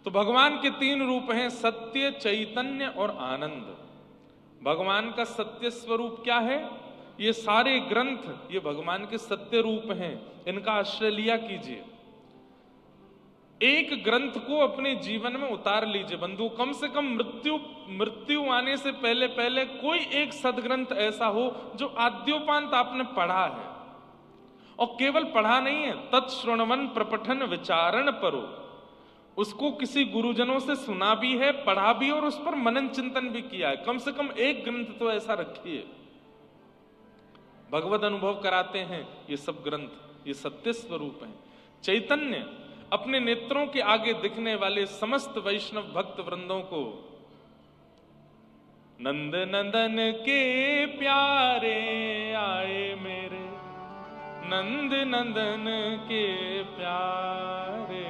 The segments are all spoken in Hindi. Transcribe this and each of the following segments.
तो भगवान के तीन रूप हैं, सत्य, चैतन्य और आनंद। भगवान का सत्य स्वरूप क्या है? ये सारे ग्रंथ ये भगवान के सत्य रूप हैं, इनका आश्रय लिया कीजिए। एक ग्रंथ को अपने जीवन में उतार लीजिए बंधु। कम से कम मृत्यु आने से पहले पहले कोई एक सदग्रंथ ऐसा हो जो आद्योपांत आपने पढ़ा है, और केवल पढ़ा नहीं है, तत्श्रवण प्रपठन विचारण परो, उसको किसी गुरुजनों से सुना भी है, पढ़ा भी और उस पर मनन चिंतन भी किया है। कम से कम एक ग्रंथ तो ऐसा रखिए। भगवत अनुभव कराते हैं ये सब ग्रंथ, ये सत्य स्वरूप हैं। चैतन्य अपने नेत्रों के आगे दिखने वाले समस्त वैष्णव भक्त वृंदों को नंद नंदन के प्यारे आए मेरे, नंद नंदन के प्यारे।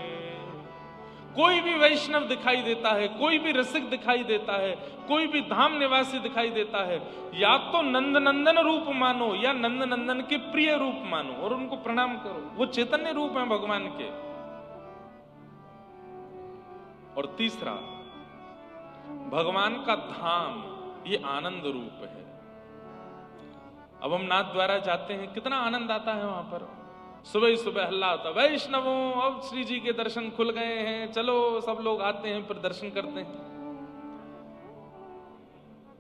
कोई भी वैष्णव दिखाई देता है, कोई भी रसिक दिखाई देता है, कोई भी धाम निवासी दिखाई देता है, या तो नंद नंदन रूप मानो या नंद नंदन के प्रिय रूप मानो और उनको प्रणाम करो। वो चैतन्य रूप है भगवान के। और तीसरा, भगवान का धाम ये आनंद रूप है। अब हम नाथ द्वारा जाते हैं, कितना आनंद आता है वहां पर। सुबह ही सुबह हल्ला होता, वैष्णवों अब श्री जी के दर्शन खुल गए हैं, चलो सब लोग आते हैं फिर दर्शन करते हैं।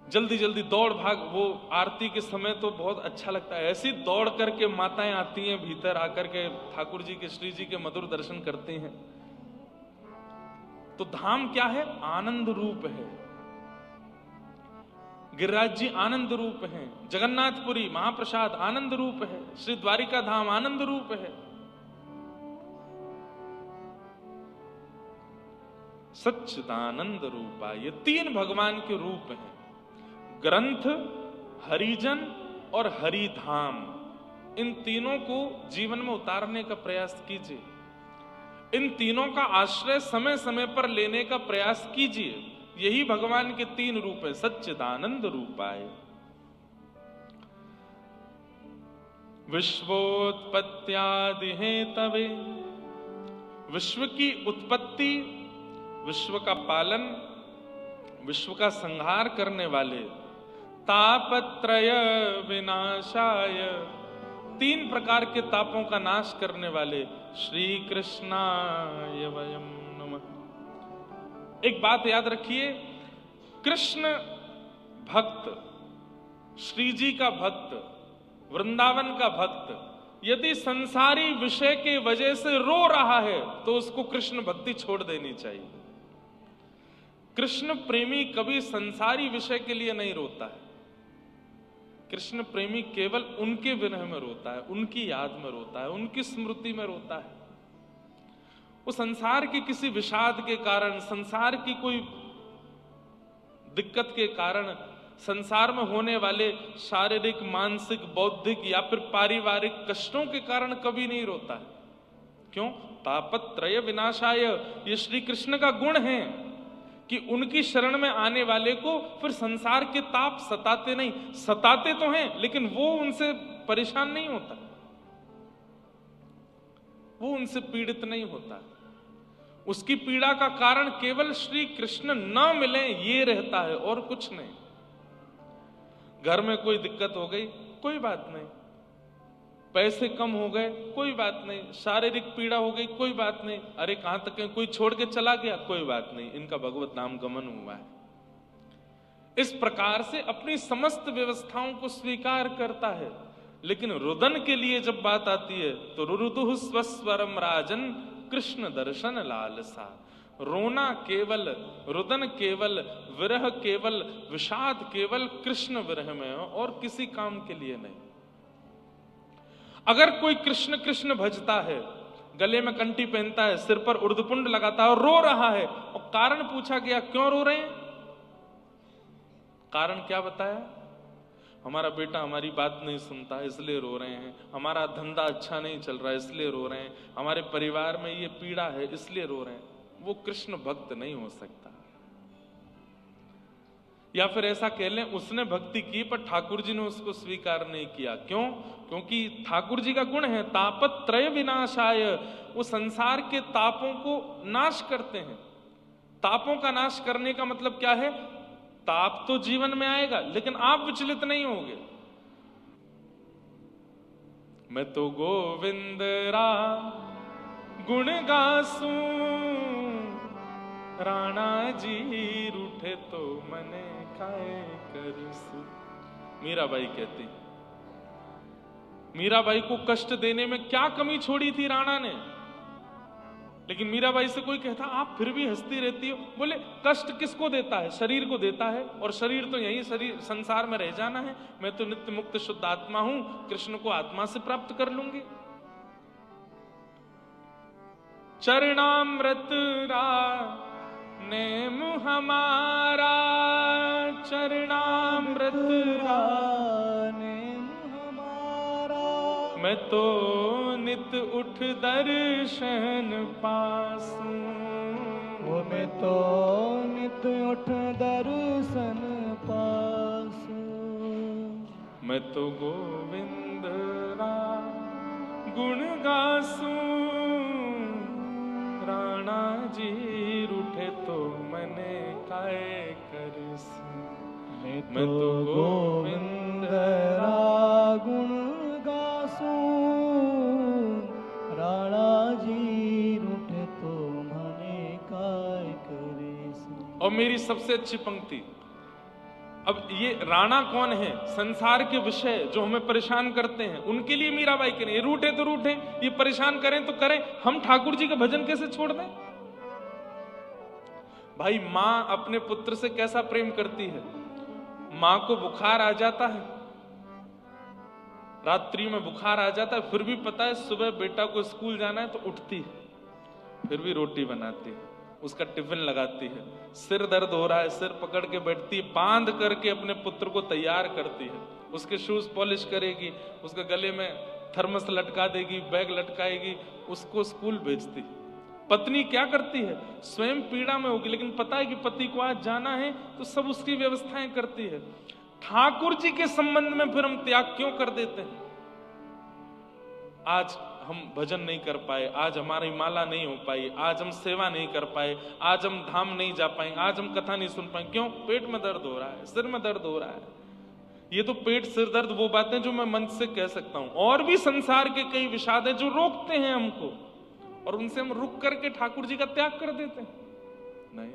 जल्दी जल्दी दौड़ भाग। वो आरती के समय तो बहुत अच्छा लगता है, ऐसी दौड़ करके माताएं आती हैं भीतर, आकर के ठाकुर जी के, श्री जी के मधुर दर्शन करते हैं। तो धाम क्या है? आनंद रूप है। गिरिराज जी आनंद रूप हैं, जगन्नाथपुरी महाप्रसाद आनंद रूप है, श्री द्वारिका धाम आनंद रूप है। सच्चिदानंद रूपा, ये तीन भगवान के रूप हैं। ग्रंथ, हरिजन और हरिधाम, इन तीनों को जीवन में उतारने का प्रयास कीजिए। इन तीनों का आश्रय समय समय पर लेने का प्रयास कीजिए। यही भगवान के तीन रूप है, सच्चिदानंद रूपाय। विश्वोत्पत्त्यादि हेतवे, विश्व की उत्पत्ति, विश्व का पालन, विश्व का संहार करने वाले, तापत्रय विनाशाय, तीन प्रकार के तापों का नाश करने वाले श्री कृष्णाय वयम् नमः। एक बात याद रखिए, कृष्ण भक्त, श्री जी का भक्त, वृंदावन का भक्त यदि संसारी विषय के वजह से रो रहा है तो उसको कृष्ण भक्ति छोड़ देनी चाहिए। कृष्ण प्रेमी कभी संसारी विषय के लिए नहीं रोता है। कृष्ण प्रेमी केवल उनके विरह में रोता है, उनकी याद में रोता है, उनकी स्मृति में रोता है। वो संसार के किसी विषाद के कारण, संसार की कोई दिक्कत के कारण, संसार में होने वाले शारीरिक, मानसिक, बौद्धिक या फिर पारिवारिक कष्टों के कारण कभी नहीं रोता है। क्यों? तापत्रय विनाशाय, ये श्री कृष्ण का गुण है कि उनकी शरण में आने वाले को फिर संसार के ताप सताते नहीं। सताते तो हैं लेकिन वो उनसे परेशान नहीं होता, वो उनसे पीड़ित नहीं होता। उसकी पीड़ा का कारण केवल श्री कृष्ण न मिले ये रहता है और कुछ नहीं। घर में कोई दिक्कत हो गई, कोई बात नहीं। पैसे कम हो गए, कोई बात नहीं। शारीरिक पीड़ा हो गई, कोई बात नहीं। अरे कहां तक है, कोई छोड़ के चला गया, कोई बात नहीं, इनका भगवत नाम गमन हुआ है। इस प्रकार से अपनी समस्त व्यवस्थाओं को स्वीकार करता है। लेकिन रुदन के लिए जब बात आती है तो रुरुदुः स्वस्वरम राजन कृष्ण दर्शन लालसा। रोना केवल, रुदन केवल, विरह केवल, विषाद केवल कृष्ण विरह में हो और किसी काम के लिए नहीं। अगर कोई कृष्ण कृष्ण भजता है, गले में कंठी पहनता है, सिर पर उर्धपुंड लगाता है और रो रहा है, और कारण पूछा गया क्यों रो रहे हैं, कारण क्या बताया? हमारा बेटा हमारी बात नहीं सुनता है इसलिए रो रहे हैं, हमारा धंधा अच्छा नहीं चल रहा है इसलिए रो रहे हैं, हमारे परिवार में ये पीड़ा है इसलिए रो रहे हैं। वो कृष्ण भक्त नहीं हो सकता। या फिर ऐसा कह लें, उसने भक्ति की पर ठाकुर जी ने उसको स्वीकार नहीं किया। क्यों? क्योंकि ठाकुर जी का गुण है तापत्रय विनाशाय, वो संसार के तापों को नाश करते हैं। तापों का नाश करने का मतलब क्या है? ताप तो जीवन में आएगा, लेकिन आप विचलित नहीं होगे। मैं तो गोविंद रा गुण गासूं, राणा जी रूठे तो मने खाए करसूं। मीराबाई कहती, मीराबाई को कष्ट देने में क्या कमी छोड़ी थी राणा ने? लेकिन मीराबाई से कोई कहता आप फिर भी हंसती रहती हो। बोले कष्ट किसको देता है? शरीर को देता है, और शरीर तो यही शरीर संसार में रह जाना है। मैं तो नित्य मुक्त शुद्ध आत्मा हूं, कृष्ण को आत्मा से प्राप्त कर लूंगी। चरणामृत रा नेम हमारा, चरणामृत रा नेम हमारा। मैं तो नित उठ दर्शन पासूं, मैं तो नित उठ दर्शन पासूं। मैं तो गोविंद रा गुण गासूं, राणा जी रूठे तो मने काए करसूं। मैं तो गोविंद रा गुण गासूं, राणा जी रूठे तो मने काए करसूं। और मेरी सबसे अच्छी पंक्ति, अब ये राणा कौन है? संसार के विषय जो हमें परेशान करते हैं, उनके लिए मीराबाई कह रही है, रूठे तो रूठे, ये परेशान करें तो करें, हम ठाकुर जी का भजन कैसे छोड़ दें? भाई मां अपने पुत्र से कैसा प्रेम करती है। मां को बुखार आ जाता है, रात्रि में बुखार आ जाता है, फिर भी पता है सुबह बेटा को स्कूल जाना है, तो उठती है, फिर भी रोटी बनाती है, उसका टिफिन लगाती है। सिर दर्द हो रहा है, सिर पकड़ के बैठती है, बांध करके अपने पुत्र को तैयार करती है, उसके शूज पॉलिश करेगी, उसके गले में थर्मस लटका देगी, बैग लटकाएगी, उसको स्कूल भेजती। पत्नी क्या करती है? स्वयं पीड़ा में होगी, लेकिन पता है कि पति को आज जाना है, तो सब उसकी व्यवस्थाएं करती है। ठाकुर जी के संबंध में फिर हम त्याग क्यों कर देते हैं? आज हम भजन नहीं कर पाए, आज हमारी माला नहीं हो पाई, आज हम सेवा नहीं कर पाए, आज हम धाम नहीं जा पाएंगे, आज हम कथा नहीं सुन पाएंगे। क्यों? पेट में दर्द हो रहा है, सिर में दर्द हो रहा है। ये तो पेट सिर दर्द वो बातें जो मैं मन से कह सकता हूं। और भी संसार के कई विषाद हैं जो रोकते हैं हमको, और उनसे हम रुक करके ठाकुर जी का त्याग कर देते हैं। नहीं,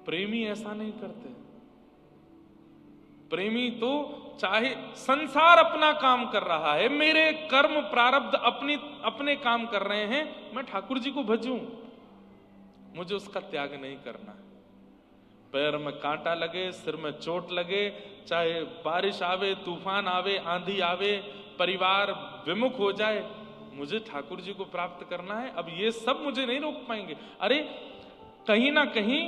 प्रेमी ऐसा नहीं करते। प्रेमी तो चाहे संसार अपना काम कर रहा है, मेरे कर्म प्रारब्ध अपने काम कर रहे हैं, मैं ठाकुर जी को भजूं, मुझे उसका त्याग नहीं करना है। पैर में कांटा लगे, सिर में चोट लगे, चाहे बारिश आवे, तूफान आवे, आंधी आवे, परिवार विमुख हो जाए, मुझे ठाकुर जी को प्राप्त करना है। अब ये सब मुझे नहीं रोक पाएंगे। अरे कहीं ना कहीं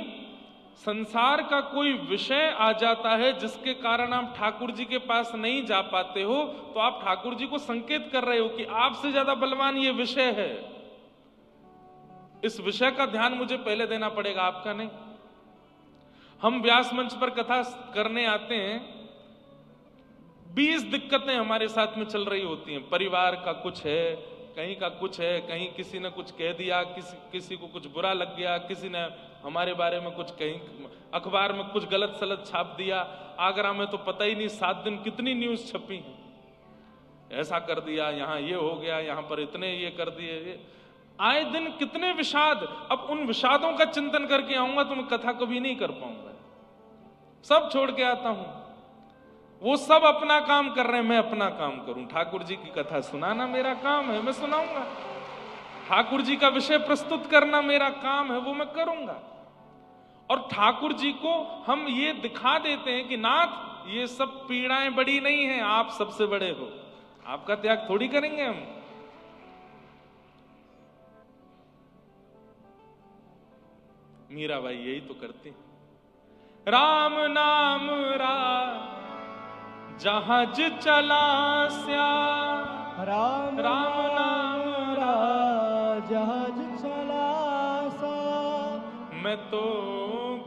संसार का कोई विषय आ जाता है जिसके कारण आप ठाकुर जी के पास नहीं जा पाते हो, तो आप ठाकुर जी को संकेत कर रहे हो कि आपसे ज्यादा बलवान ये विषय है। इस विषय का ध्यान मुझे पहले देना पड़ेगा, आपका नहीं। हम व्यास मंच पर कथा करने आते हैं, 20 दिक्कतें हमारे साथ में चल रही होती हैं। परिवार का कुछ है, कहीं का कुछ है, कहीं किसी ने कुछ कह दिया, किसी को कुछ बुरा लग गया, किसी ने हमारे बारे में कुछ, कहीं अखबार में कुछ गलत सलत छाप दिया। आगरा में तो पता ही नहीं 7 दिन कितनी न्यूज छपी है, ऐसा कर दिया, यहाँ ये हो गया, यहाँ पर इतने ये कर दिए, आए दिन कितने विषाद। अब उन विषादों का चिंतन करके आऊंगा तो मैं कथा कभी नहीं कर पाऊंगा। सब छोड़ के आता हूं, वो सब अपना काम कर रहे हैं, मैं अपना काम करूं। ठाकुर जी की कथा सुनाना मेरा काम है, मैं सुनाऊंगा। ठाकुर जी का विषय प्रस्तुत करना मेरा काम है, वो मैं करूंगा। और ठाकुर जी को हम ये दिखा देते हैं कि नाथ ये सब पीड़ाएं बड़ी नहीं हैं, आप सबसे बड़े हो, आपका त्याग थोड़ी करेंगे हम। मीराबाई यही तो करती हैं। राम नाम रा जहाज चला स्या, राम नाम रा जहाज चला सा, मैं तो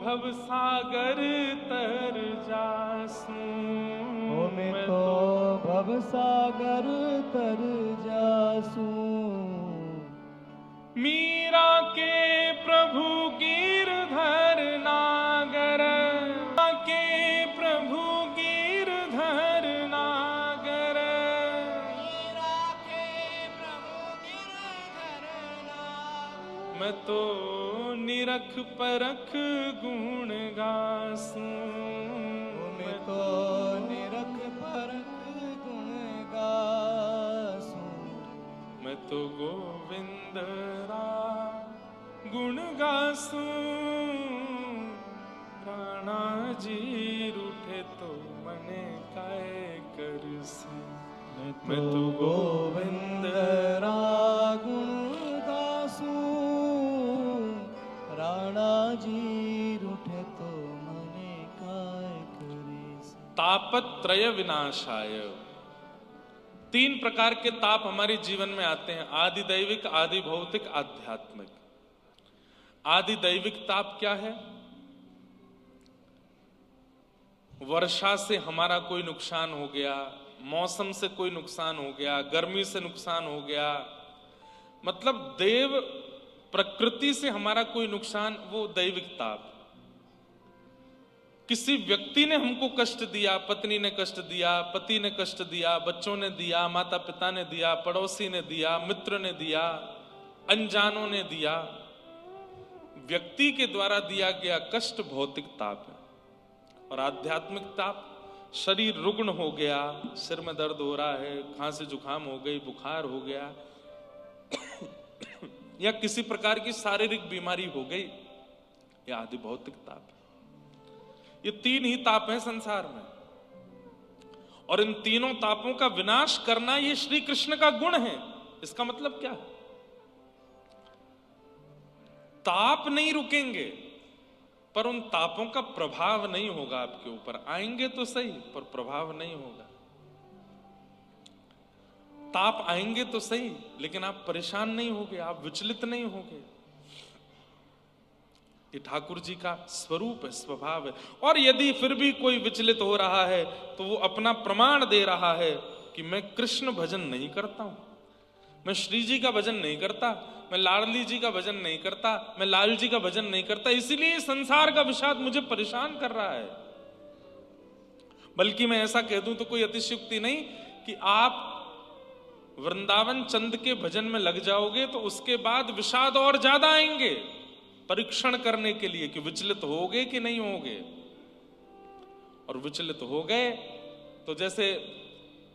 भव सागर तर जासूं, मैं तो भव सागर तर जासूं। मीरा के प्रभु मैं तो निरख परख गुण गासूं, मैं तो निरख परख गुण गासूं, मैं तो गोविंद रा गुण गासूं, राणा जी रूठे तो मने काय करसी। मैं तो गोविंद रा गुण गासूं, राणा जी रूठे तो मने काय करीसी। तापत्रय विनाशाय, 3 प्रकार के ताप हमारे जीवन में आते हैं, आदि दैविक, आदि भौतिक, आध्यात्मिक। आदि दैविक ताप क्या है? वर्षा से हमारा कोई नुकसान हो गया, मौसम से कोई नुकसान हो गया, गर्मी से नुकसान हो गया, मतलब देव प्रकृति से हमारा कोई नुकसान, वो दैविक ताप। किसी व्यक्ति ने हमको कष्ट दिया, पत्नी ने कष्ट दिया, पति ने कष्ट दिया, बच्चों ने दिया, माता पिता ने दिया, पड़ोसी ने दिया, मित्र ने दिया, अनजानों ने दिया, व्यक्ति के द्वारा दिया गया कष्ट भौतिक ताप है। और आध्यात्मिक ताप, शरीर रुग्ण हो गया, सिर में दर्द हो रहा है, खांसी जुकाम हो गई, बुखार हो गया या किसी प्रकार की शारीरिक बीमारी हो गई, यह आदि भौतिक ताप है। ये 3 ही ताप हैं संसार में, और इन तीनों तापों का विनाश करना ये श्री कृष्ण का गुण है। इसका मतलब क्या है? ताप नहीं रुकेंगे, पर उन तापों का प्रभाव नहीं होगा आपके ऊपर। आएंगे तो सही, पर प्रभाव नहीं होगा। ताप आएंगे तो सही, लेकिन आप परेशान नहीं होगे, आप विचलित नहीं होगे। ये ठाकुर जी का स्वरूप है, स्वभाव है। और यदि फिर भी कोई विचलित हो रहा है, तो वो अपना प्रमाण दे रहा है कि मैं कृष्ण भजन नहीं करता हूं, मैं श्री जी का भजन नहीं करता, मैं लाडली जी का भजन नहीं करता, मैं लाल जी का भजन नहीं करता, इसीलिए संसार का विषाद मुझे परेशान कर रहा है। बल्कि मैं ऐसा कह दूं तो कोई अतिशयोक्ति नहीं कि आप वृंदावन चंद के भजन में लग जाओगे तो उसके बाद विषाद और ज्यादा आएंगे, परीक्षण करने के लिए कि विचलित होगे कि नहीं होगे। और विचलित हो गए तो जैसे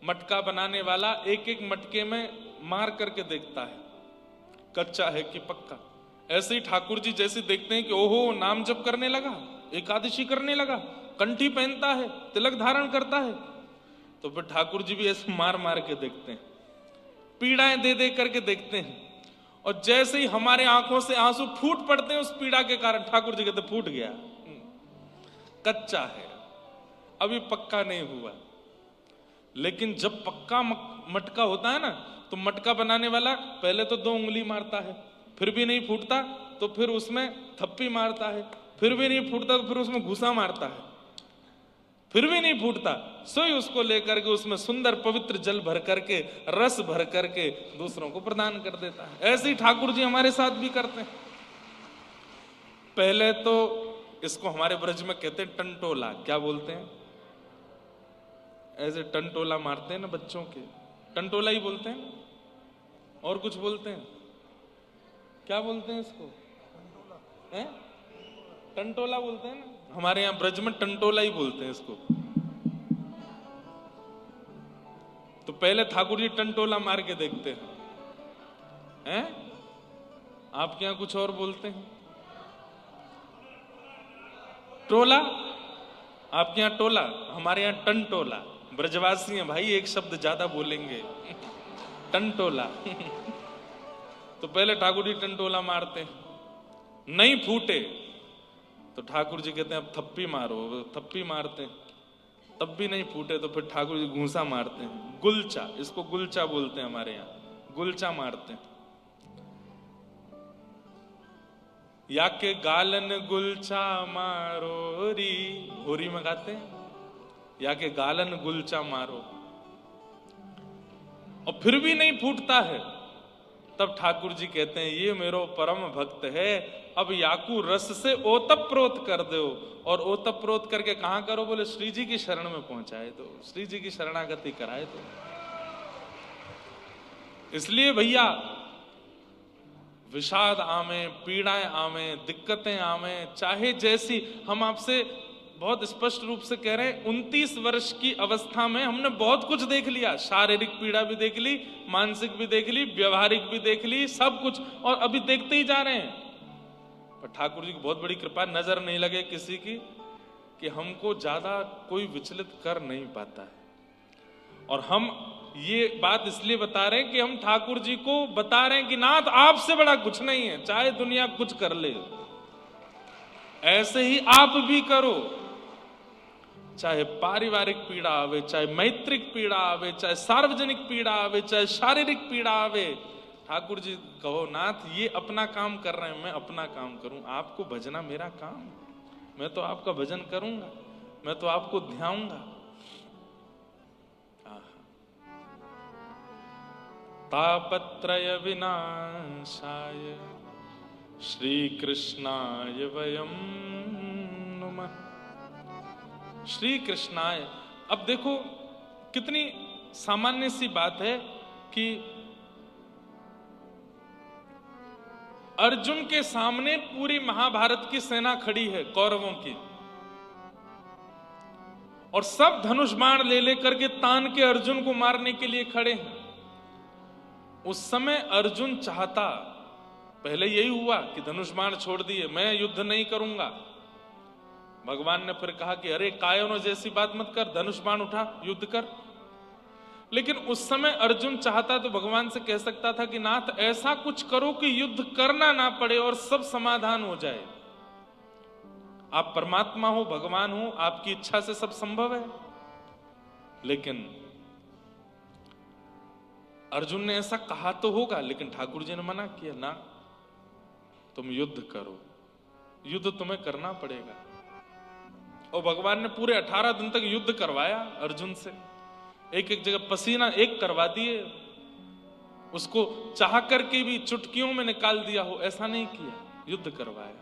मटका बनाने वाला एक एक मटके में मार करके देखता है कच्चा है कि पक्का, ऐसे ही ठाकुर जी जैसे देखते हैं कि ओहो नाम जप करने लगा, एकादशी करने लगा, कंठी पहनता है, तिलक धारण करता है, तो फिर ठाकुर जी भी ऐसे मार मार के देखते हैं, पीड़ाएं दे दे करके देखते हैं। और जैसे ही हमारे आंखों से आंसू फूट पड़ते हैं उस पीड़ा के कारण, ठाकुर जी कहते फूट गया, कच्चा है, अभी पक्का नहीं हुआ। लेकिन जब पक्का मटका होता है ना, तो मटका बनाने वाला पहले तो 2 उंगली मारता है, फिर भी नहीं फूटता तो फिर उसमें थप्पी मारता है, फिर भी नहीं फूटता तो फिर उसमें घुसा मारता है, फिर भी नहीं फूटता, सोई उसको लेकर के उसमें सुंदर पवित्र जल भर करके, रस भर करके दूसरों को प्रदान कर देता है। ऐसे ही ठाकुर जी हमारे साथ भी करते हैं। पहले तो इसको हमारे ब्रज में कहते हैं टंटोला। क्या बोलते हैं? ऐसे टंटोला मारते हैं ना बच्चों के, टंटोला ही बोलते हैं। और कुछ बोलते हैं? क्या बोलते हैं इसको? टंटोला बोलते हैं ना, हमारे यहाँ ब्रज में टंटोला ही बोलते हैं इसको। तो पहले ठाकुर जी टंटोला मार के देखते हैं। आपके यहाँ कुछ और बोलते हैं? टोला, आपके यहाँ टोला, हमारे यहाँ टंटोला। ब्रजवासी हैं भाई, एक शब्द ज्यादा बोलेंगे, टंटोला। तो पहले ठाकुर जी टंटोला मारते हैं, नहीं फूटे तो ठाकुर जी कहते हैं अब थप्पी मारो, थप्पी मारते हैं, तब भी नहीं फूटे तो फिर ठाकुर जी घूंसा मारते हैं, गुलचा, इसको गुलचा बोलते हैं हमारे यहाँ, गुलचा मारते हैं। या के गालन गुलचा मारो री, होरी में गाते हैं, या के गालन गुलचा मारो, और फिर भी नहीं फूटता है, तब ठाकुर जी कहते हैं ये मेरो परम भक्त है, अब याकू रस से ओतप्रोत कर दो। और ओतप्रोत करके कहां करो? बोले श्री जी की शरण में पहुंचाए तो, श्री जी की शरणागति कराए तो। इसलिए भैया विषाद आवे, पीड़ाएं आवे, दिक्कतें आवे, चाहे जैसी, हम आपसे बहुत स्पष्ट रूप से कह रहे हैं, 29 वर्ष की अवस्था में हमने बहुत कुछ देख लिया। शारीरिक पीड़ा भी देख ली, मानसिक भी देख ली, व्यवहारिक भी देख ली, सब कुछ, और अभी देखते ही जा रहे हैं। पर ठाकुर जी की बहुत बड़ी कृपा, नजर नहीं लगे किसी की कि हमको ज्यादा कोई विचलित कर नहीं पाता है। और हम ये बात इसलिए बता रहे हैं कि हम ठाकुर जी को बता रहे हैं कि नाथ आपसे बड़ा कुछ नहीं है, चाहे दुनिया कुछ कर ले, ऐसे ही आप भी करो। चाहे पारिवारिक पीड़ा आवे, चाहे मैत्रिक पीड़ा आवे, चाहे सार्वजनिक पीड़ा आवे, चाहे शारीरिक पीड़ा आवे, ठाकुर जी कहो नाथ ये अपना काम कर रहे हैं, मैं अपना काम करूं, आपको भजना मेरा काम, मैं तो आपका भजन करूंगा, मैं तो आपको ध्याऊंगा। तापत्रय विनाशाय श्री कृष्णाय वयं नुमः। श्री कृष्णाय, अब देखो कितनी सामान्य सी बात है कि अर्जुन के सामने पूरी महाभारत की सेना खड़ी है, कौरवों की, और सब धनुष बाण ले लेकर के तान के अर्जुन को मारने के लिए खड़े हैं। उस समय अर्जुन चाहता, पहले यही हुआ कि धनुष बाण छोड़ दिए, मैं युद्ध नहीं करूंगा। भगवान ने फिर कहा कि अरे कायरों जैसी बात मत कर, धनुष बाण उठा, युद्ध कर। लेकिन उस समय अर्जुन चाहता तो भगवान से कह सकता था कि नाथ ऐसा कुछ करो कि युद्ध करना ना पड़े और सब समाधान हो जाए। आप परमात्मा हो, भगवान हो, आपकी इच्छा से सब संभव है। लेकिन अर्जुन ने ऐसा कहा तो होगा, लेकिन ठाकुर जी ने मना किया, ना तुम युद्ध करो, युद्ध तुम्हें करना पड़ेगा। और भगवान ने पूरे 18 दिन तक युद्ध करवाया अर्जुन से, एक एक जगह पसीना एक करवा दिए, उसको चाह करके भी चुटकियों में निकाल दिया हो, ऐसा नहीं किया, युद्ध करवाया।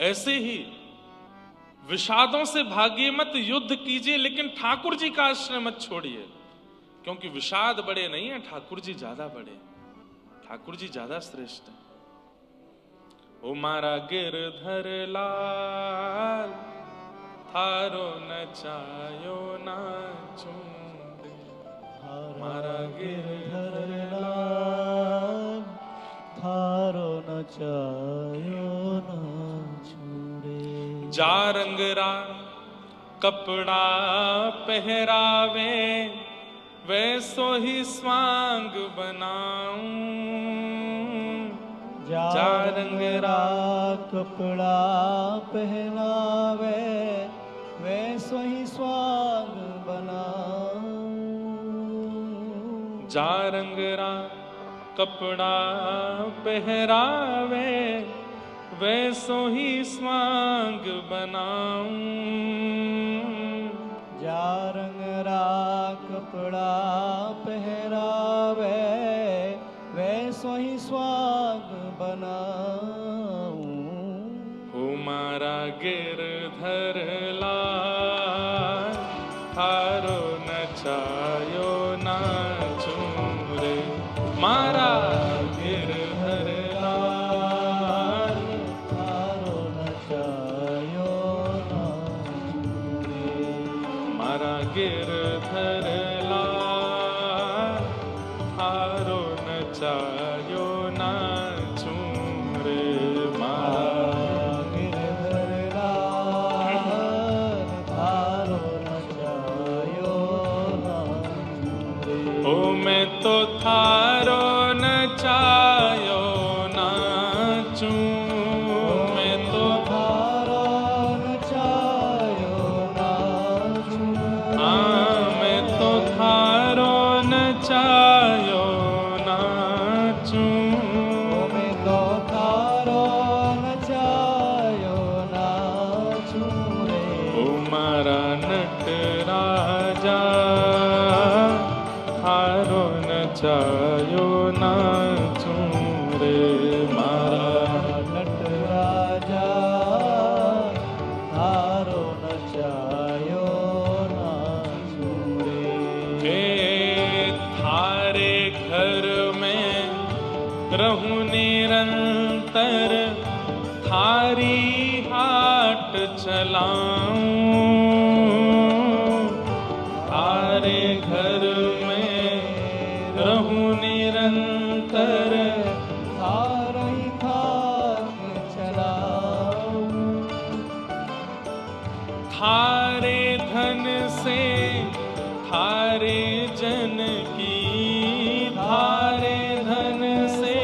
ऐसे ही विषादों से भागिए मत, युद्ध कीजिए, लेकिन ठाकुर जी का आश्रय मत छोड़िए, क्योंकि विषाद बड़े नहीं है, ठाकुर जी ज्यादा बड़े, ठाकुर जी ज्यादा श्रेष्ठ है। ओ मारा गिरधर लाल थारो नचायो नाचूं, मारा गिरधर लाल थारो नचायो नाचूं रे। जा रंगरा कपड़ा पहरावे, वैसो ही स्वांग बनाऊं। जा रंगरा कपड़ा पहनावे, वैसो ही स्वांग बनाऊं। जा रंगरा कपड़ा पहरावे, वैसो ही स्वांग बनाऊं। जा रंगरा कपड़ा पहरावे, वैसो ही स्वांग बनाऊं। हो मारा गिरधर लाल थारो नचायो नाचूं रे, मारा गिरधर लाल थारो नचायो नाचूं रे। मारा गिरधर लाल थारो नचायो नाचूं रे, मारा गिरधर लाल थारो नचायो नाचूं रे। ओ मैं तो थारो नचायो नाचूं, मैं तो थारो नचायो नाचूं। मैं तो थारो नचायो नाचूं। मैं तो थारो नचायो नाचूं रे। ओ मारा नट राजा थारो नचायो नाचूं रे, मारा नट राजा थारो नचायो नाचूं रे। हे थारे रहूं निरंतर थारी हाट चलाऊं, थारे घर में रहूं निरंतर थारी हाट चलाऊं, थारे धन से थारे जन की, थारे धन से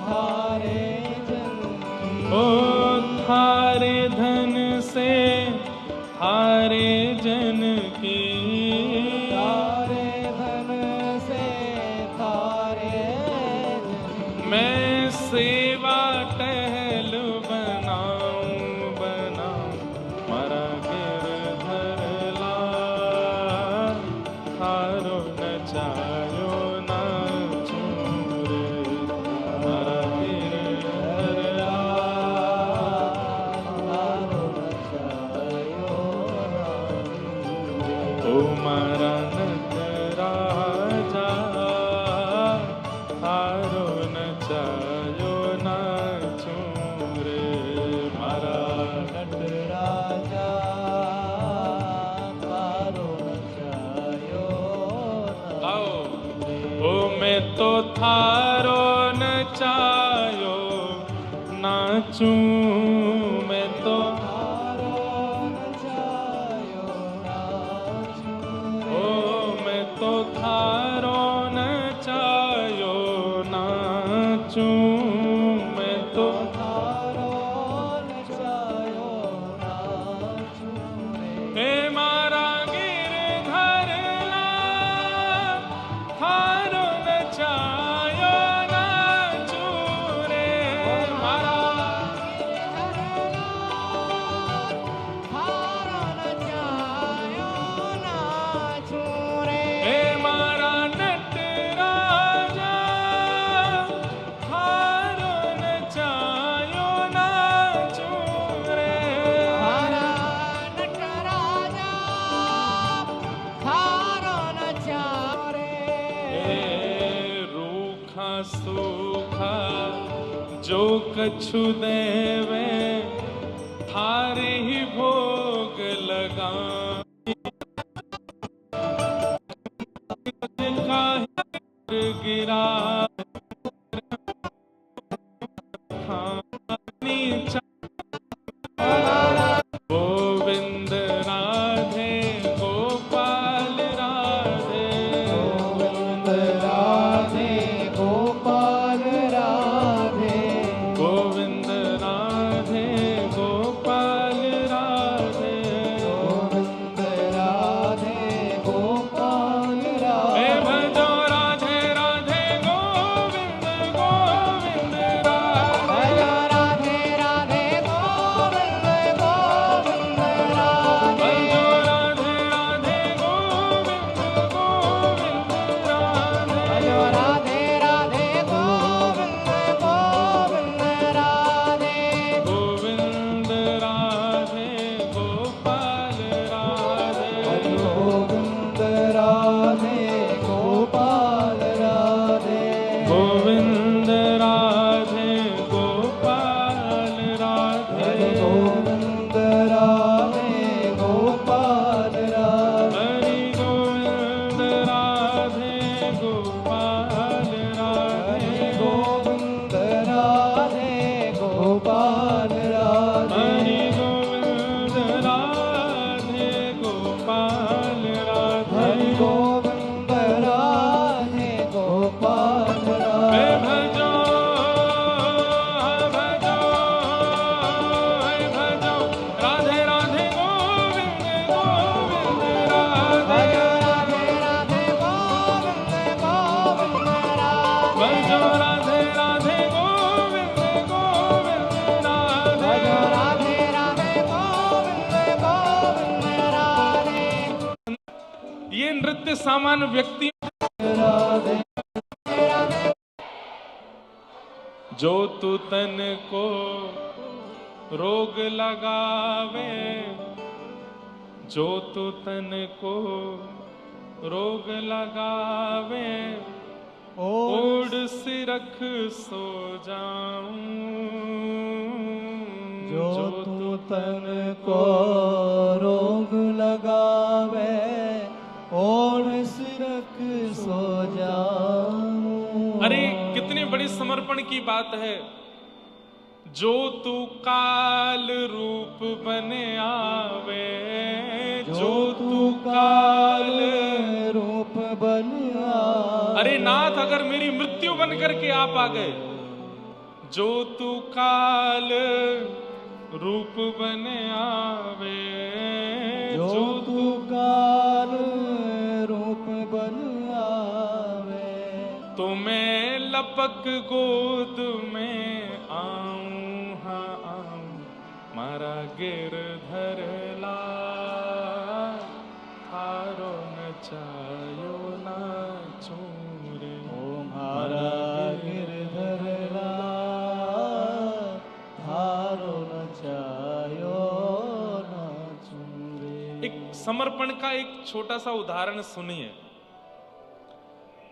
थारे जन की, ओ थारे धन से थारे जन की, थारे धन से थारे जन की, मैं सेवा टहल बनाऊं मारा गिरधर लाल, थारो नचायो नाचूं रे, मारा गिरधर लाल, थारो नचायो ओ मारा नट राजा, थारो नचायो नाचूं रे, मारा नट राजा, थारो नचायो आओ। ओ मैं तो थारो नचायो नाचूं, मैं तो थारो नचायो नाचूं रे, ओ मैं तो थारो नचायो नाचूं, मैं तो थारो नचायो नाचूं रे, हे मारा गिरधर लाल, थारो नचायो नाचूं रे, मारा थारो नचायो नाचूं रे, हे मारा नट राजा, थारो नचायो नाचूं रे, मारा नट राजा, थारो नचायो रे, हे रूखा सूखा जो कछु देवे, थारे ही भोग लगा, काहे गिरा खानी गोविंद राधे गोपाल राधे, गोविंद राधे गोपाल राधे, गोविंद राधे गोपाल राधे, गोविंद राधे गोपाल राधे, हे भजो राधे राधे गोविंद गोविंद राधे, भजो राधे राधे गोविंद गोविंद राधे, भजो राधे राधे गोविंद गोविंद राधे, भजो राधे राधे गोविंद गोविंद राधे, गोविंद राधे गोपाल राधे, गोविंद राधे गोपाल राधे, गोविंद राधे गोपाल राधे, गोविंद राधे गोपाल राधे, हरि गोविंद राधे गोपाल राधे, गोविंद राधे गोपाल राधे, हरि गोविंद राधे गोपाल राधे, हरि गोविंद राधे गोपाल हे राधे, भजो भजो हे भजो राधे राधे गोविंद गोविंद राधे, भजो राधे राधे गोविंद गोविंद राधे, भजो राधे राधे गोविंद गोविंद राधे, भजो राधे राधे गोविंद गोविंद राधे, ये नृत्य सामान्य व्यक्ति राधे जो तू तन को रोग लगावे, जो तू तन को रोग लगावे, ओढ़ सिरख सो जाऊं, जो तू तन को रोग लगावे, ओढ़ सिरख सो जाऊं। अरे कितनी बड़ी समर्पण की बात है। जो तू काल रूप बने आवे, जो तू काल रूप बन आवे। अरे नाथ, अगर मेरी मृत्यु बन करके आप आ गए, जो तू काल रूप बने आवे, जो तू काल रूप बन आवे, तो मैं लपक गोद में आऊं, हाँ आऊं, मारा गिरधर लाल, थारो नचायो नाचूं रे। ओ मारा गिरधर लाल, थारो नचायो नाचूं रे। एक समर्पण का एक छोटा सा उदाहरण सुनिए।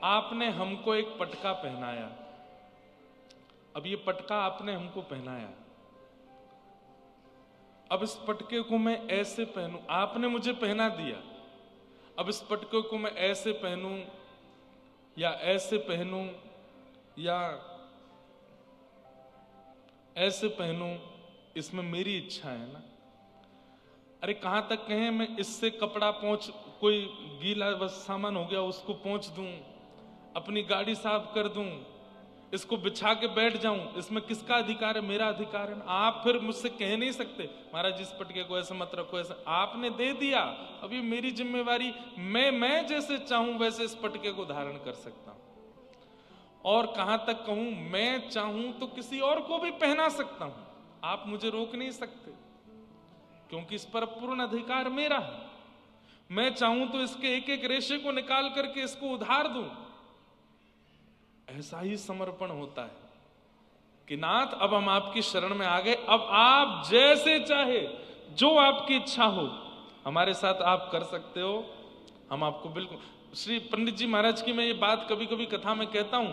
आपने हमको एक पटका पहनाया, अब ये पटका आपने हमको पहनाया, अब इस पटके को मैं ऐसे पहनूं, आपने मुझे पहना दिया, अब इस पटके को मैं ऐसे पहनूं या ऐसे पहनूं या ऐसे पहनूं, इसमें मेरी इच्छा है ना। अरे कहां तक कहें मैं इससे कपड़ा पोंछ, कोई गीला बस सामान हो गया उसको पोंछ दूं, अपनी गाड़ी साफ कर दूं, इसको बिछा के बैठ जाऊं, इसमें किसका अधिकार है? मेरा अधिकार है ना। आप फिर मुझसे कह नहीं सकते महाराज इस पटके को ऐसे मत रखो, ऐसे आपने दे दिया, अब ये मेरी जिम्मेवारी, मैं जैसे चाहूं वैसे इस पटके को धारण कर सकता हूं। और कहां तक कहूं, मैं चाहूं तो किसी और को भी पहना सकता हूं, आप मुझे रोक नहीं सकते, क्योंकि इस पर पूर्ण अधिकार मेरा है। मैं चाहूं तो इसके एक एक रेशे को निकाल करके इसको उधार दूं। ऐसा ही समर्पण होता है कि नाथ अब हम आपकी शरण में आ गए, अब आप जैसे चाहे, जो आपकी इच्छा हो हमारे साथ आप कर सकते हो। हम आपको बिल्कुल, श्री पंडित जी महाराज की मैं ये बात कभी कभी कथा में कहता हूं।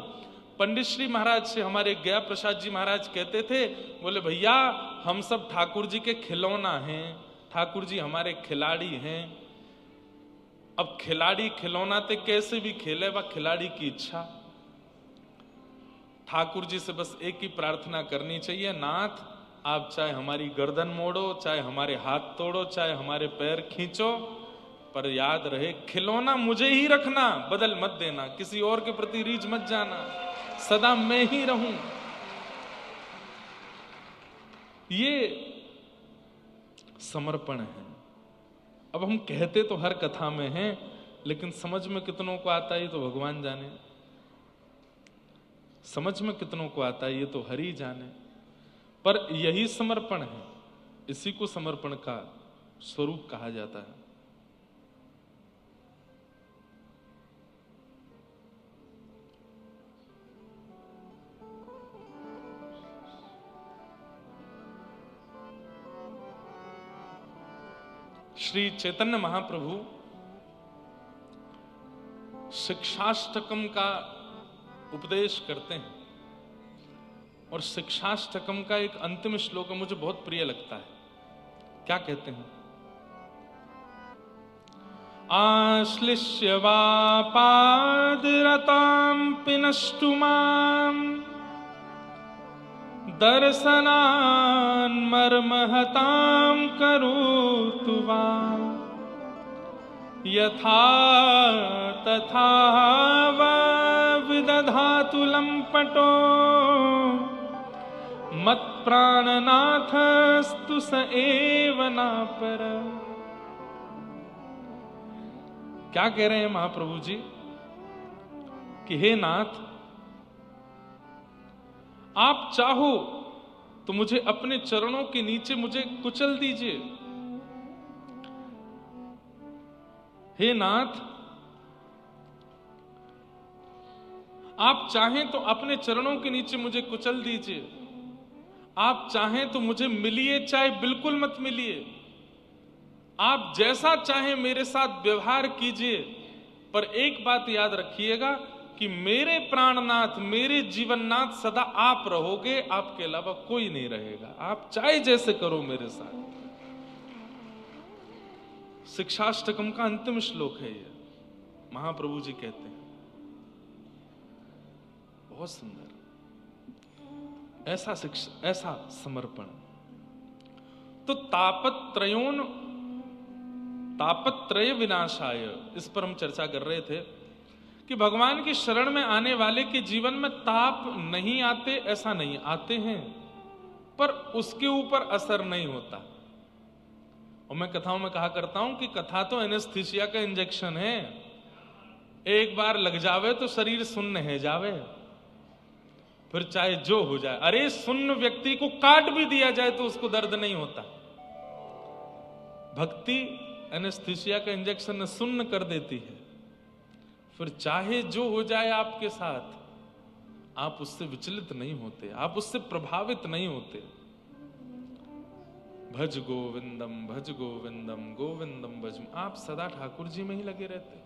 पंडित श्री महाराज से हमारे गया प्रसाद जी महाराज कहते थे, बोले भैया हम सब ठाकुर जी के खिलौना हैं, ठाकुर जी हमारे खिलाड़ी हैं। अब खिलाड़ी खिलौना ते कैसे भी खेले, वह खिलाड़ी की इच्छा। ठाकुर जी से बस एक ही प्रार्थना करनी चाहिए, नाथ आप चाहे हमारी गर्दन मोड़ो, चाहे हमारे हाथ तोड़ो, चाहे हमारे पैर खींचो, पर याद रहे खिलौना मुझे ही रखना, बदल मत देना, किसी और के प्रति रीझ मत जाना, सदा मैं ही रहूं। ये समर्पण है। अब हम कहते तो हर कथा में हैं, लेकिन समझ में कितनों को आता है ये तो भगवान जाने, समझ में कितनों को आता है ये तो हरि जाने। पर यही समर्पण है, इसी को समर्पण का स्वरूप कहा जाता है। श्री चैतन्य महाप्रभु शिक्षाष्टकम का उपदेश करते हैं, और शिक्षाष्टकम का एक अंतिम श्लोक मुझे बहुत प्रिय लगता है। क्या कहते हैं? आश्लिष्य वा पादरतां पिनष्टुमां दर्शनान् मर्महतां करोतु वा यथा तथा वा विदधातु लंपटो मत प्राणनाथस्तु स एव नापर। क्या कह रहे हैं महाप्रभु जी कि हे नाथ, आप चाहो तो मुझे अपने चरणों के नीचे मुझे कुचल दीजिए। हे नाथ, आप चाहें तो अपने चरणों के नीचे मुझे कुचल दीजिए, आप चाहें तो मुझे मिलिए चाहे बिल्कुल मत मिलिए, आप जैसा चाहें मेरे साथ व्यवहार कीजिए, पर एक बात याद रखिएगा कि मेरे प्राणनाथ, मेरे जीवननाथ सदा आप रहोगे, आपके अलावा कोई नहीं रहेगा, आप चाहे जैसे करो मेरे साथ। शिक्षाष्टकम का अंतिम श्लोक है ये, महाप्रभु जी कहते हैं, बहुत सुंदर। ऐसा समर्पण। तो तापत्रय विनाशाय, इस पर हम चर्चा कर रहे थे कि भगवान की शरण में आने वाले के जीवन में ताप नहीं आते, ऐसा नहीं, आते हैं, पर उसके ऊपर असर नहीं होता। और मैं कथाओं में कहा करता हूं कि कथा तो एनेस्थीसिया का इंजेक्शन है, एक बार लग जावे तो शरीर सुन्न है जावे, फिर चाहे जो हो जाए। अरे सुन्न व्यक्ति को काट भी दिया जाए तो उसको दर्द नहीं होता। भक्ति एनेस्थीसिया का इंजेक्शन सुन्न कर देती है, फिर चाहे जो हो जाए आपके साथ, आप उससे विचलित नहीं होते, आप उससे प्रभावित नहीं होते। भज गोविंदम गोविंदम भज, आप सदा ठाकुर जी में ही लगे रहते।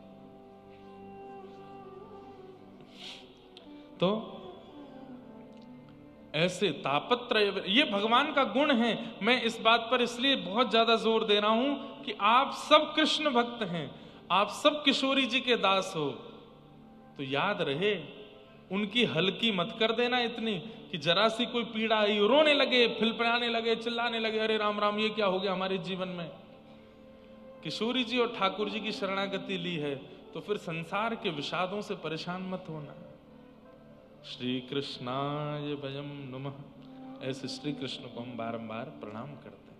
तो ऐसे तापत्रय, ये भगवान का गुण है। मैं इस बात पर इसलिए बहुत ज्यादा जोर दे रहा हूं कि आप सब कृष्ण भक्त हैं, आप सब किशोरी जी के दास हो, तो याद रहे उनकी हल्की मत कर देना इतनी कि जरा सी कोई पीड़ा आई रोने लगे, फिलफिलाने लगे, चिल्लाने लगे, अरे राम राम ये क्या हो गया हमारे जीवन में। किशोरी जी और ठाकुर जी की शरणागति ली है तो फिर संसार के विषादों से परेशान मत होना। श्री कृष्णाय वयम नमः, ऐसे श्री कृष्ण को हम बारंबार प्रणाम करते हैं।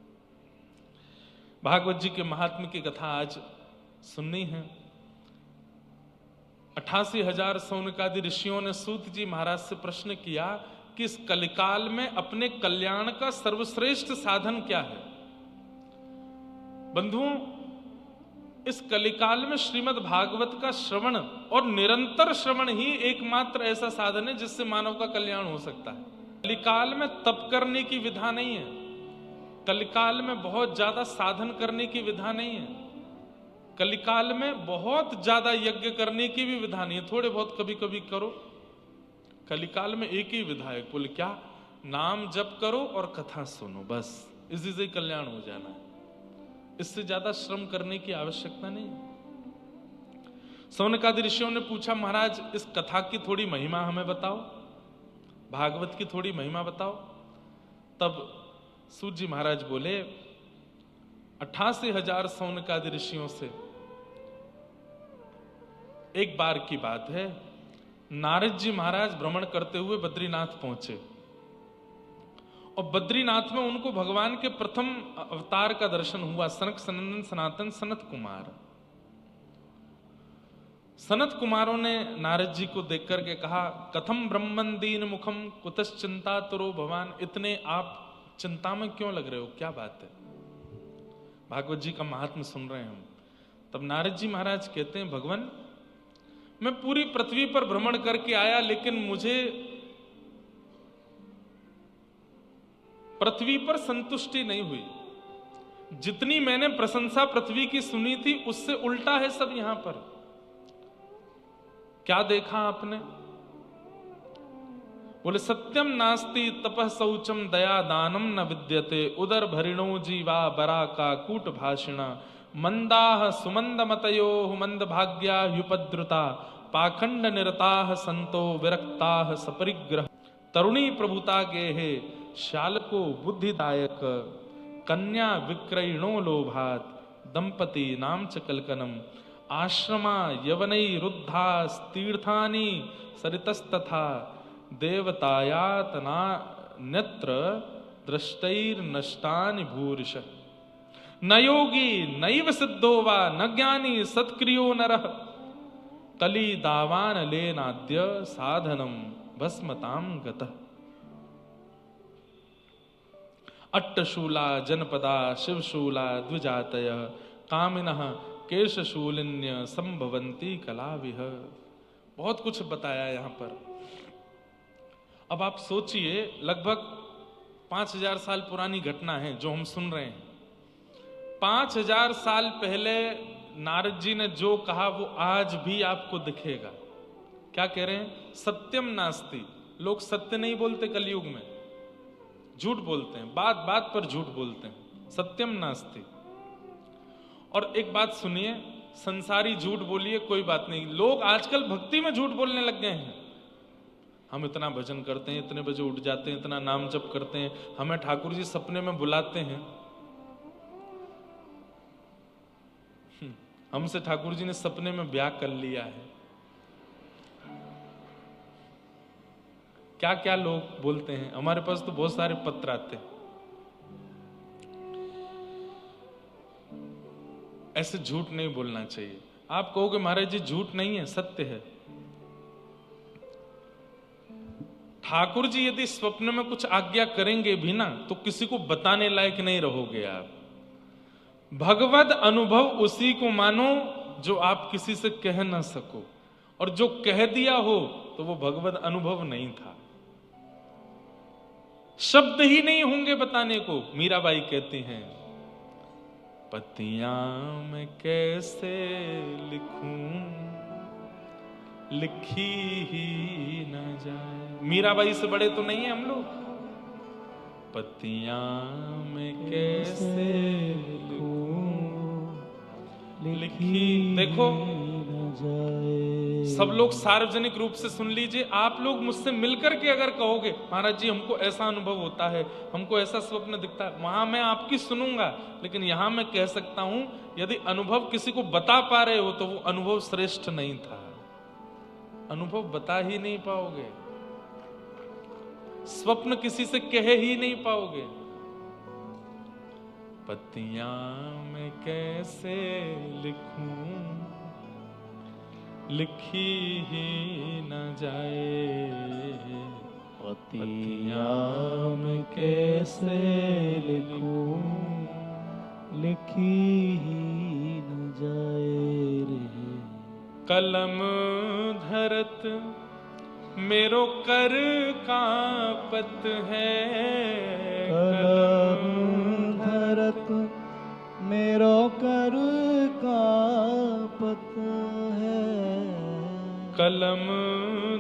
भागवत जी के महात्म्य की कथा आज सुननी है। 88,000 सौनकादि ऋषियों ने सूत जी महाराज से प्रश्न किया कि इस कलिकाल में अपने कल्याण का सर्वश्रेष्ठ साधन क्या है। बंधुओं, इस कलिकाल में श्रीमद् भागवत का श्रवण और निरंतर श्रवण ही एकमात्र ऐसा साधन है जिससे मानव का कल्याण हो सकता है। कलिकाल में तप करने की विधा नहीं है, कलिकाल में बहुत ज्यादा साधन करने की विधा नहीं है, कलिकाल में बहुत ज्यादा यज्ञ करने की भी विधा नहीं है, थोड़े बहुत कभी कभी करो। कलिकाल में एक ही विधा है, कुल क्या, नाम जप करो और कथा सुनो, बस इसी से कल्याण हो जाना है, इससे ज्यादा श्रम करने की आवश्यकता नहीं। सौनकादि ऋषियों ने पूछा, महाराज इस कथा की थोड़ी महिमा हमें बताओ, भागवत की थोड़ी महिमा बताओ। तब सूत जी महाराज बोले, 88,000 सौनकादि ऋषियों से एक बार की बात है, नारद जी महाराज भ्रमण करते हुए बद्रीनाथ पहुंचे और बद्रीनाथ में उनको भगवान के प्रथम अवतार का दर्शन हुआ, सनक सनंदन सनातन सनत कुमार। सनत कुमारों ने नारद जी को देख करके कहा, कथम ब्रह्मन दीन मुखम कुतश्चिंता तुरो भगवान, इतने आप चिंता में क्यों लग रहे हो, क्या बात है। भागवत जी का महात्म्य सुन रहे हैं हम। तब नारद जी महाराज कहते हैं, भगवान मैं पूरी पृथ्वी पर भ्रमण करके आया, लेकिन मुझे पृथ्वी पर संतुष्टि नहीं हुई। जितनी मैंने प्रशंसा पृथ्वी की सुनी थी उससे उल्टा है सब यहां पर। क्या देखा आपने? बोले, सत्यम नास्ति तपः शौचम दया दानम न विद्यते, उदर भरिणो जीवा बरा का कूट भाषिणा, मंदाह सुमंद मतयो मंद भाग्या युपद्रुता, पाखंड निरताह संतो विरक्ताह सपरिग्रह, तरुणी प्रभुता गेहे शालको बुद्धिदायक, कन्या विक्रयणो लोभात, दंपति नाम च कलकनम, आश्रमा यवनै रुद्धा तीर्थानि सरितस्तथा, देवतायातना न्यत्र दृष्टैर्नष्टानि भूरिश, न योगी नैव सिद्धो वा न ज्ञानी सत्क्रियो नरः, कली दावान लेनाद्य साधनम भस्मताम गतः। अट्टशूला जनपदा शिवशूला द्विजातय, कामिनः केशशूलिन्य संभवंती कलाविह। बहुत कुछ बताया यहां पर। अब आप सोचिए, लगभग 5,000 साल पुरानी घटना है जो हम सुन रहे हैं। 5,000 साल पहले नारद जी ने जो कहा वो आज भी आपको दिखेगा। क्या कह रहे हैं? सत्यम नास्ति। लोग सत्य नहीं बोलते कलयुग में, झूठ बोलते हैं, बात बात पर झूठ बोलते हैं, सत्यम नास्ति। और एक बात सुनिए, संसारी झूठ बोलिए कोई बात नहीं, लोग आजकल भक्ति में झूठ बोलने लग गए हैं। हम इतना भजन करते हैं, इतने बजे उठ जाते हैं, इतना नाम जप करते हैं, हमें ठाकुर जी सपने में बुलाते हैं। हमसे ठाकुर जी ने सपने में ब्याह कर लिया है। क्या क्या लोग बोलते हैं, हमारे पास तो बहुत सारे पत्र आते हैं। ऐसे झूठ नहीं बोलना चाहिए। आप कहोगे महाराज जी झूठ नहीं है, सत्य है। ठाकुर जी यदि स्वप्न में कुछ आज्ञा करेंगे भी ना, तो किसी को बताने लायक नहीं रहोगे आप। भगवद अनुभव उसी को मानो जो आप किसी से कह ना सको, और जो कह दिया हो तो वो भगवद अनुभव नहीं था। शब्द ही नहीं होंगे बताने को। मीराबाई कहती हैं, पतियां मैं कैसे लिखूं, लिखी ही न जाए। मीराबाई से बड़े तो नहीं है हम लोग। पतियां मैं कैसे लिखूं, लिखी। देखो, सब लोग सार्वजनिक रूप से सुन लीजिए। आप लोग मुझसे मिलकर के अगर कहोगे महाराज जी हमको ऐसा अनुभव होता है, हमको ऐसा स्वप्न दिखता है, वहां मैं आपकी सुनूंगा। लेकिन यहां मैं कह सकता हूं, यदि अनुभव किसी को बता पा रहे हो तो वो अनुभव श्रेष्ठ नहीं था। अनुभव बता ही नहीं पाओगे, स्वप्न किसी से कह ही नहीं पाओगे। पतियां मैं कैसे लिखूं, लिखी ही न जाए। पतियां मैं कैसे लिखूं, लिखी ही न जाए रे। कलम धरत मेरो कर कांपत है, कलम धरत मेरो कर कांपत है। कलम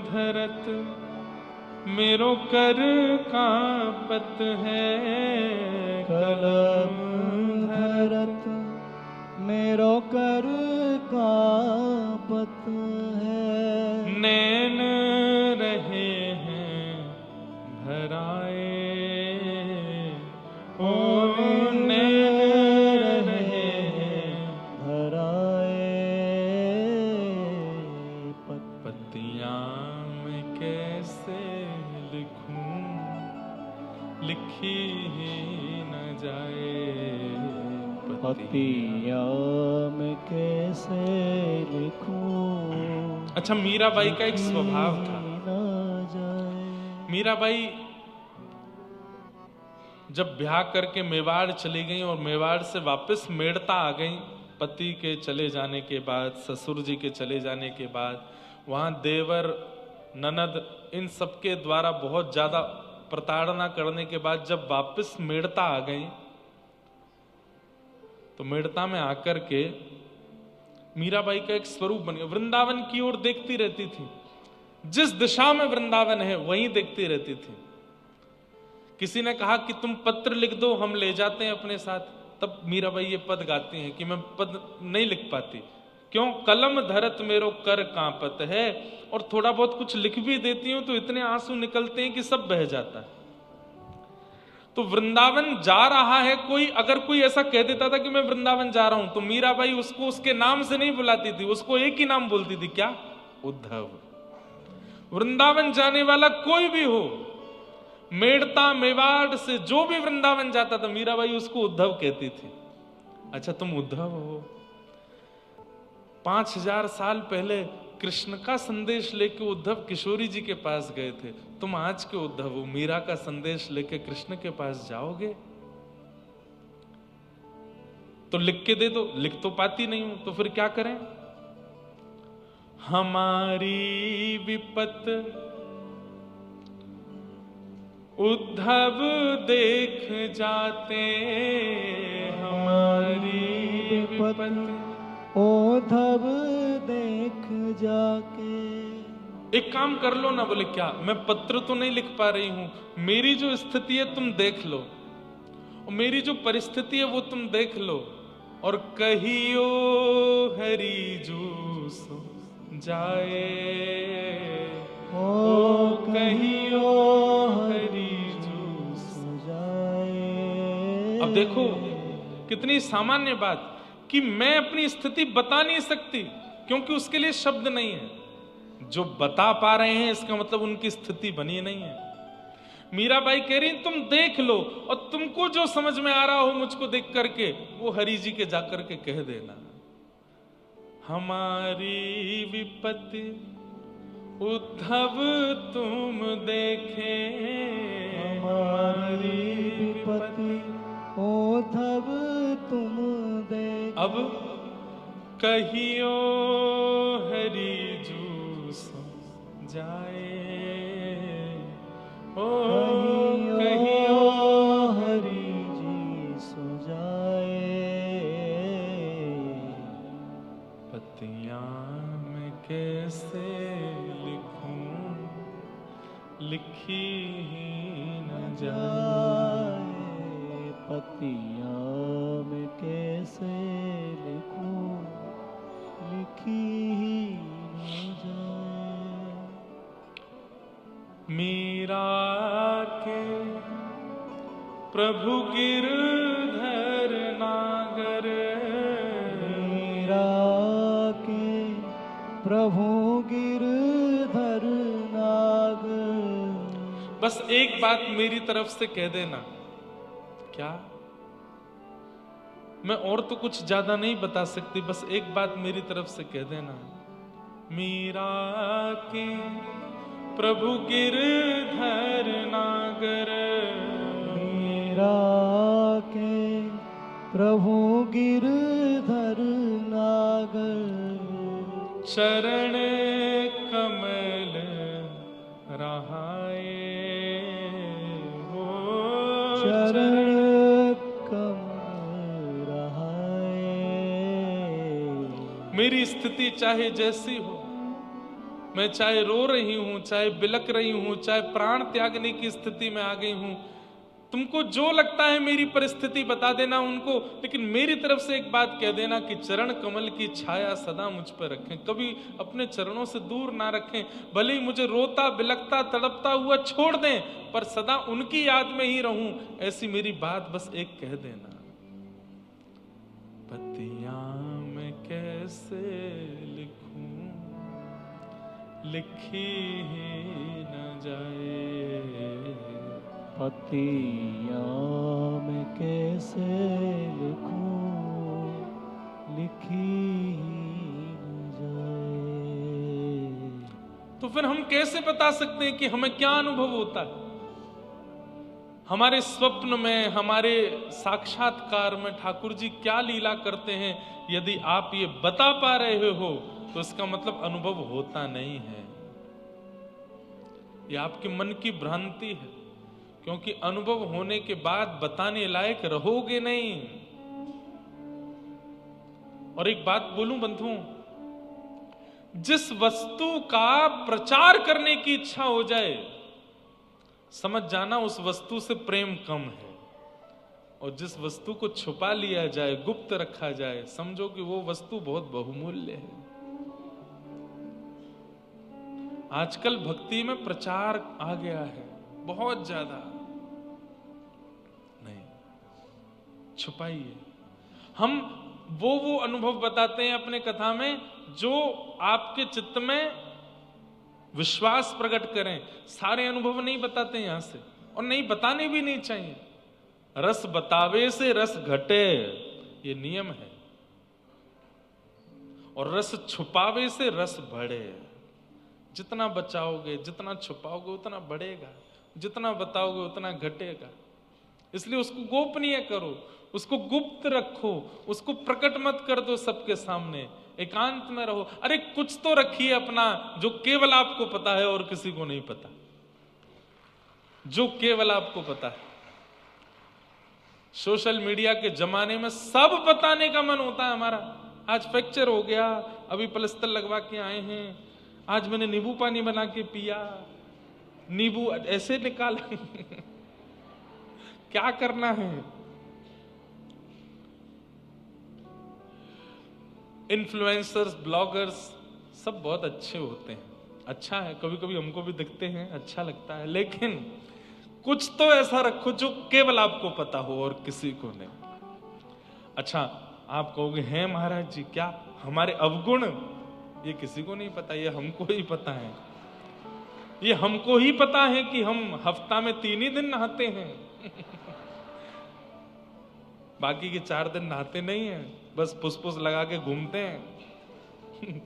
धरत मेरो कर कांपत है। कलम धरत मेरो कर कांपत है। नैन रहे हैं भराए, ओ नैन रहे हैं भराए। पतियां मैं कैसे लिखूं, लिखी ही न जाए। पतियां मैं कैसे लिखूं। अच्छा, मीराबाई का एक स्वभाव था। मीराबाई जब ब्याह करके मेवाड़ चली गई और मेवाड़ से वापस मेड़ता आ गई, पति के चले जाने के बाद, ससुर जी के चले जाने के बाद, वहां देवर ननद इन सबके द्वारा बहुत ज्यादा प्रताड़ना करने के बाद जब वापस मेड़ता आ गई, तो मेड़ता में आकर के मीराबाई का एक स्वरूप बन गया। वृंदावन की ओर देखती रहती थी, जिस दिशा में वृंदावन है वहीं देखती रहती थी। किसी ने कहा कि तुम पत्र लिख दो, हम ले जाते हैं अपने साथ। तब मीराबाई ये पद गाती हैं कि मैं पद नहीं लिख पाती। क्यों? कलम धरत मेरो कर कांपत है। और थोड़ा बहुत कुछ लिख भी देती हूं तो इतने आंसू निकलते हैं कि सब बह जाता है। तो वृंदावन जा रहा है कोई, अगर कोई ऐसा कह देता था कि मैं वृंदावन जा रहा हूं, तो मीराबाई उसको उसके नाम से नहीं बुलाती थी, उसको एक ही नाम बोलती थी, क्या? उद्धव। वृंदावन जाने वाला कोई भी हो, मेड़ता मेवाड़ से जो भी वृंदावन जाता था, मीराबाई उसको उद्धव कहती थी। अच्छा, तुम उद्धव हो। 5000 साल पहले कृष्ण का संदेश लेके उद्धव किशोरी जी के पास गए थे। तुम आज के उद्धव हो, मीरा का संदेश लेके कृष्ण के पास जाओगे? तो लिख के दे दो। लिख तो पाती नहीं हूं, तो फिर क्या करें? हमारी विपत उद्धव देख जाते, हमारी विपत उद्धव देख जाके। एक काम कर लो ना। बोले क्या? मैं पत्र तो नहीं लिख पा रही हूं, मेरी जो स्थिति है तुम देख लो, और मेरी जो परिस्थिति है वो तुम देख लो, और कहियो हरि जू सो जाए, ओ कहियो हरि जू सो जाए। अब देखो कितनी सामान्य बात कि मैं अपनी स्थिति बता नहीं सकती क्योंकि उसके लिए शब्द नहीं है। जो बता पा रहे हैं इसका मतलब उनकी स्थिति बनी नहीं है। मीराबाई कह रही तुम देख लो, और तुमको जो समझ में आ रहा हो मुझको देख करके वो हरि जी के जाकर के कह देना। हमारी विपत्ति उद्धव तुम देखे, हमारी विपत्ति उद्धव तुम देखे। अब कहियो हरि जू सो जाए, ओ कहियो हरि जी सो जाए। पतियां मैं कैसे लिखूं, लिखी ही न जाए। पतियां मैं कैसे लिखूं, लिखी ही न जाए। मीरा के प्रभु गिरधर नागर, मीरा के प्रभु गिरधर नागर। बस एक बात मेरी तरफ से कह देना। क्या? मैं और तो कुछ ज्यादा नहीं बता सकती, बस एक बात मेरी तरफ से कह देना। मीरा के प्रभु गिरधर नागर, मीरा के प्रभु गिरधर नागर। चरण कमल रहाए, हो चरण कमल रहाए। मेरी स्थिति चाहे जैसी हो, मैं चाहे रो रही हूं, चाहे बिलक रही हूं, चाहे प्राण त्यागने की स्थिति में आ गई हूं, तुमको जो लगता है मेरी परिस्थिति बता देना उनको, लेकिन मेरी तरफ से एक बात कह देना कि चरण कमल की छाया सदा मुझ पर रखें, कभी अपने चरणों से दूर ना रखें। भले ही मुझे रोता बिलकता तड़पता हुआ छोड़ दें, पर सदा उनकी याद में ही रहूं, ऐसी मेरी बात बस एक कह देना। पतियां मैं कैसे लिखूं, लिखी ही न जाए। पतियां मैं कैसे लिखूं, लिखी न जाए। तो फिर हम कैसे बता सकते हैं कि हमें क्या अनुभव होता है? हमारे स्वप्न में, हमारे साक्षात्कार में ठाकुर जी क्या लीला करते हैं, यदि आप ये बता पा रहे हो तो इसका मतलब अनुभव होता नहीं है। ये आपके मन की भ्रांति है, क्योंकि अनुभव होने के बाद बताने लायक रहोगे नहीं। और एक बात बोलूं बंधुओं, जिस वस्तु का प्रचार करने की इच्छा हो जाए, समझ जाना उस वस्तु से प्रेम कम है। और जिस वस्तु को छुपा लिया जाए, गुप्त रखा जाए, समझो कि वो वस्तु बहुत बहुमूल्य है। आजकल भक्ति में प्रचार आ गया है बहुत ज्यादा। नहीं, छुपाइए। हम वो अनुभव बताते हैं अपने कथा में जो आपके चित्त में विश्वास प्रकट करें। सारे अनुभव नहीं बताते यहां से, और नहीं बताने भी नहीं चाहिए। रस बतावे से रस घटे, ये नियम है। और रस छुपावे से रस बढ़े। जितना बचाओगे, जितना छुपाओगे उतना बढ़ेगा, जितना बताओगे उतना घटेगा। इसलिए उसको गोपनीय करो, उसको गुप्त रखो, उसको प्रकट मत कर दो सबके सामने, एकांत में रहो। अरे कुछ तो रखिए अपना, जो केवल आपको पता है और किसी को नहीं पता, जो केवल आपको पता है। सोशल मीडिया के जमाने में सब बताने का मन होता है हमारा। आज फ्रैक्चर हो गया, अभी प्लास्टर लगवा के आए हैं, आज मैंने नींबू पानी बना के पिया, नींबू ऐसे निकाला। क्या करना है? इन्फ्लुएंसर्स, ब्लॉगर्स सब बहुत अच्छे होते हैं, अच्छा है, कभी कभी हमको भी दिखते हैं, अच्छा लगता है, लेकिन कुछ तो ऐसा रखो जो केवल आपको पता हो और किसी को नहीं। अच्छा, आप कहोगे हैं महाराज जी, क्या हमारे अवगुण ये किसी को नहीं पता, ये हमको ही पता है। ये हमको ही पता है कि हम हफ्ता में 3 ही दिन नहाते हैं। बाकी के 4 दिन नहाते नहीं हैं, बस फुसफुस लगा के घूमते हैं।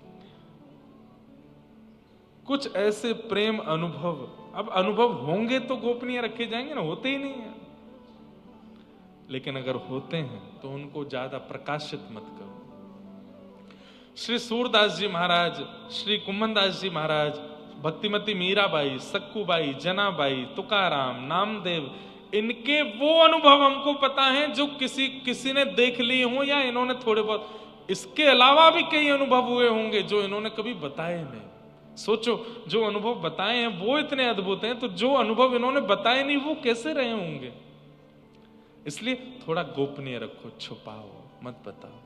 कुछ ऐसे प्रेम अनुभव, अब अनुभव होंगे तो गोपनीय रखे जाएंगे ना, होते ही नहीं है। लेकिन अगर होते हैं तो उनको ज्यादा प्रकाशित मत करो। श्री सूरदास जी महाराज, श्री कुम्भनदास जी महाराज, भक्तिमती मीराबाई, सक्कूबाई, जनाबाई, तुकाराम, नामदेव, इनके वो अनुभव हमको पता है जो किसी ने देख लिए हो या इन्होंने थोड़े बहुत। इसके अलावा भी कई अनुभव हुए होंगे जो इन्होंने कभी बताए नहीं। सोचो, जो अनुभव बताए हैं वो इतने अद्भुत हैं, तो जो अनुभव इन्होंने बताए नहीं वो कैसे रहे होंगे? इसलिए थोड़ा गोपनीय रखो, छुपाओ मत बताओ।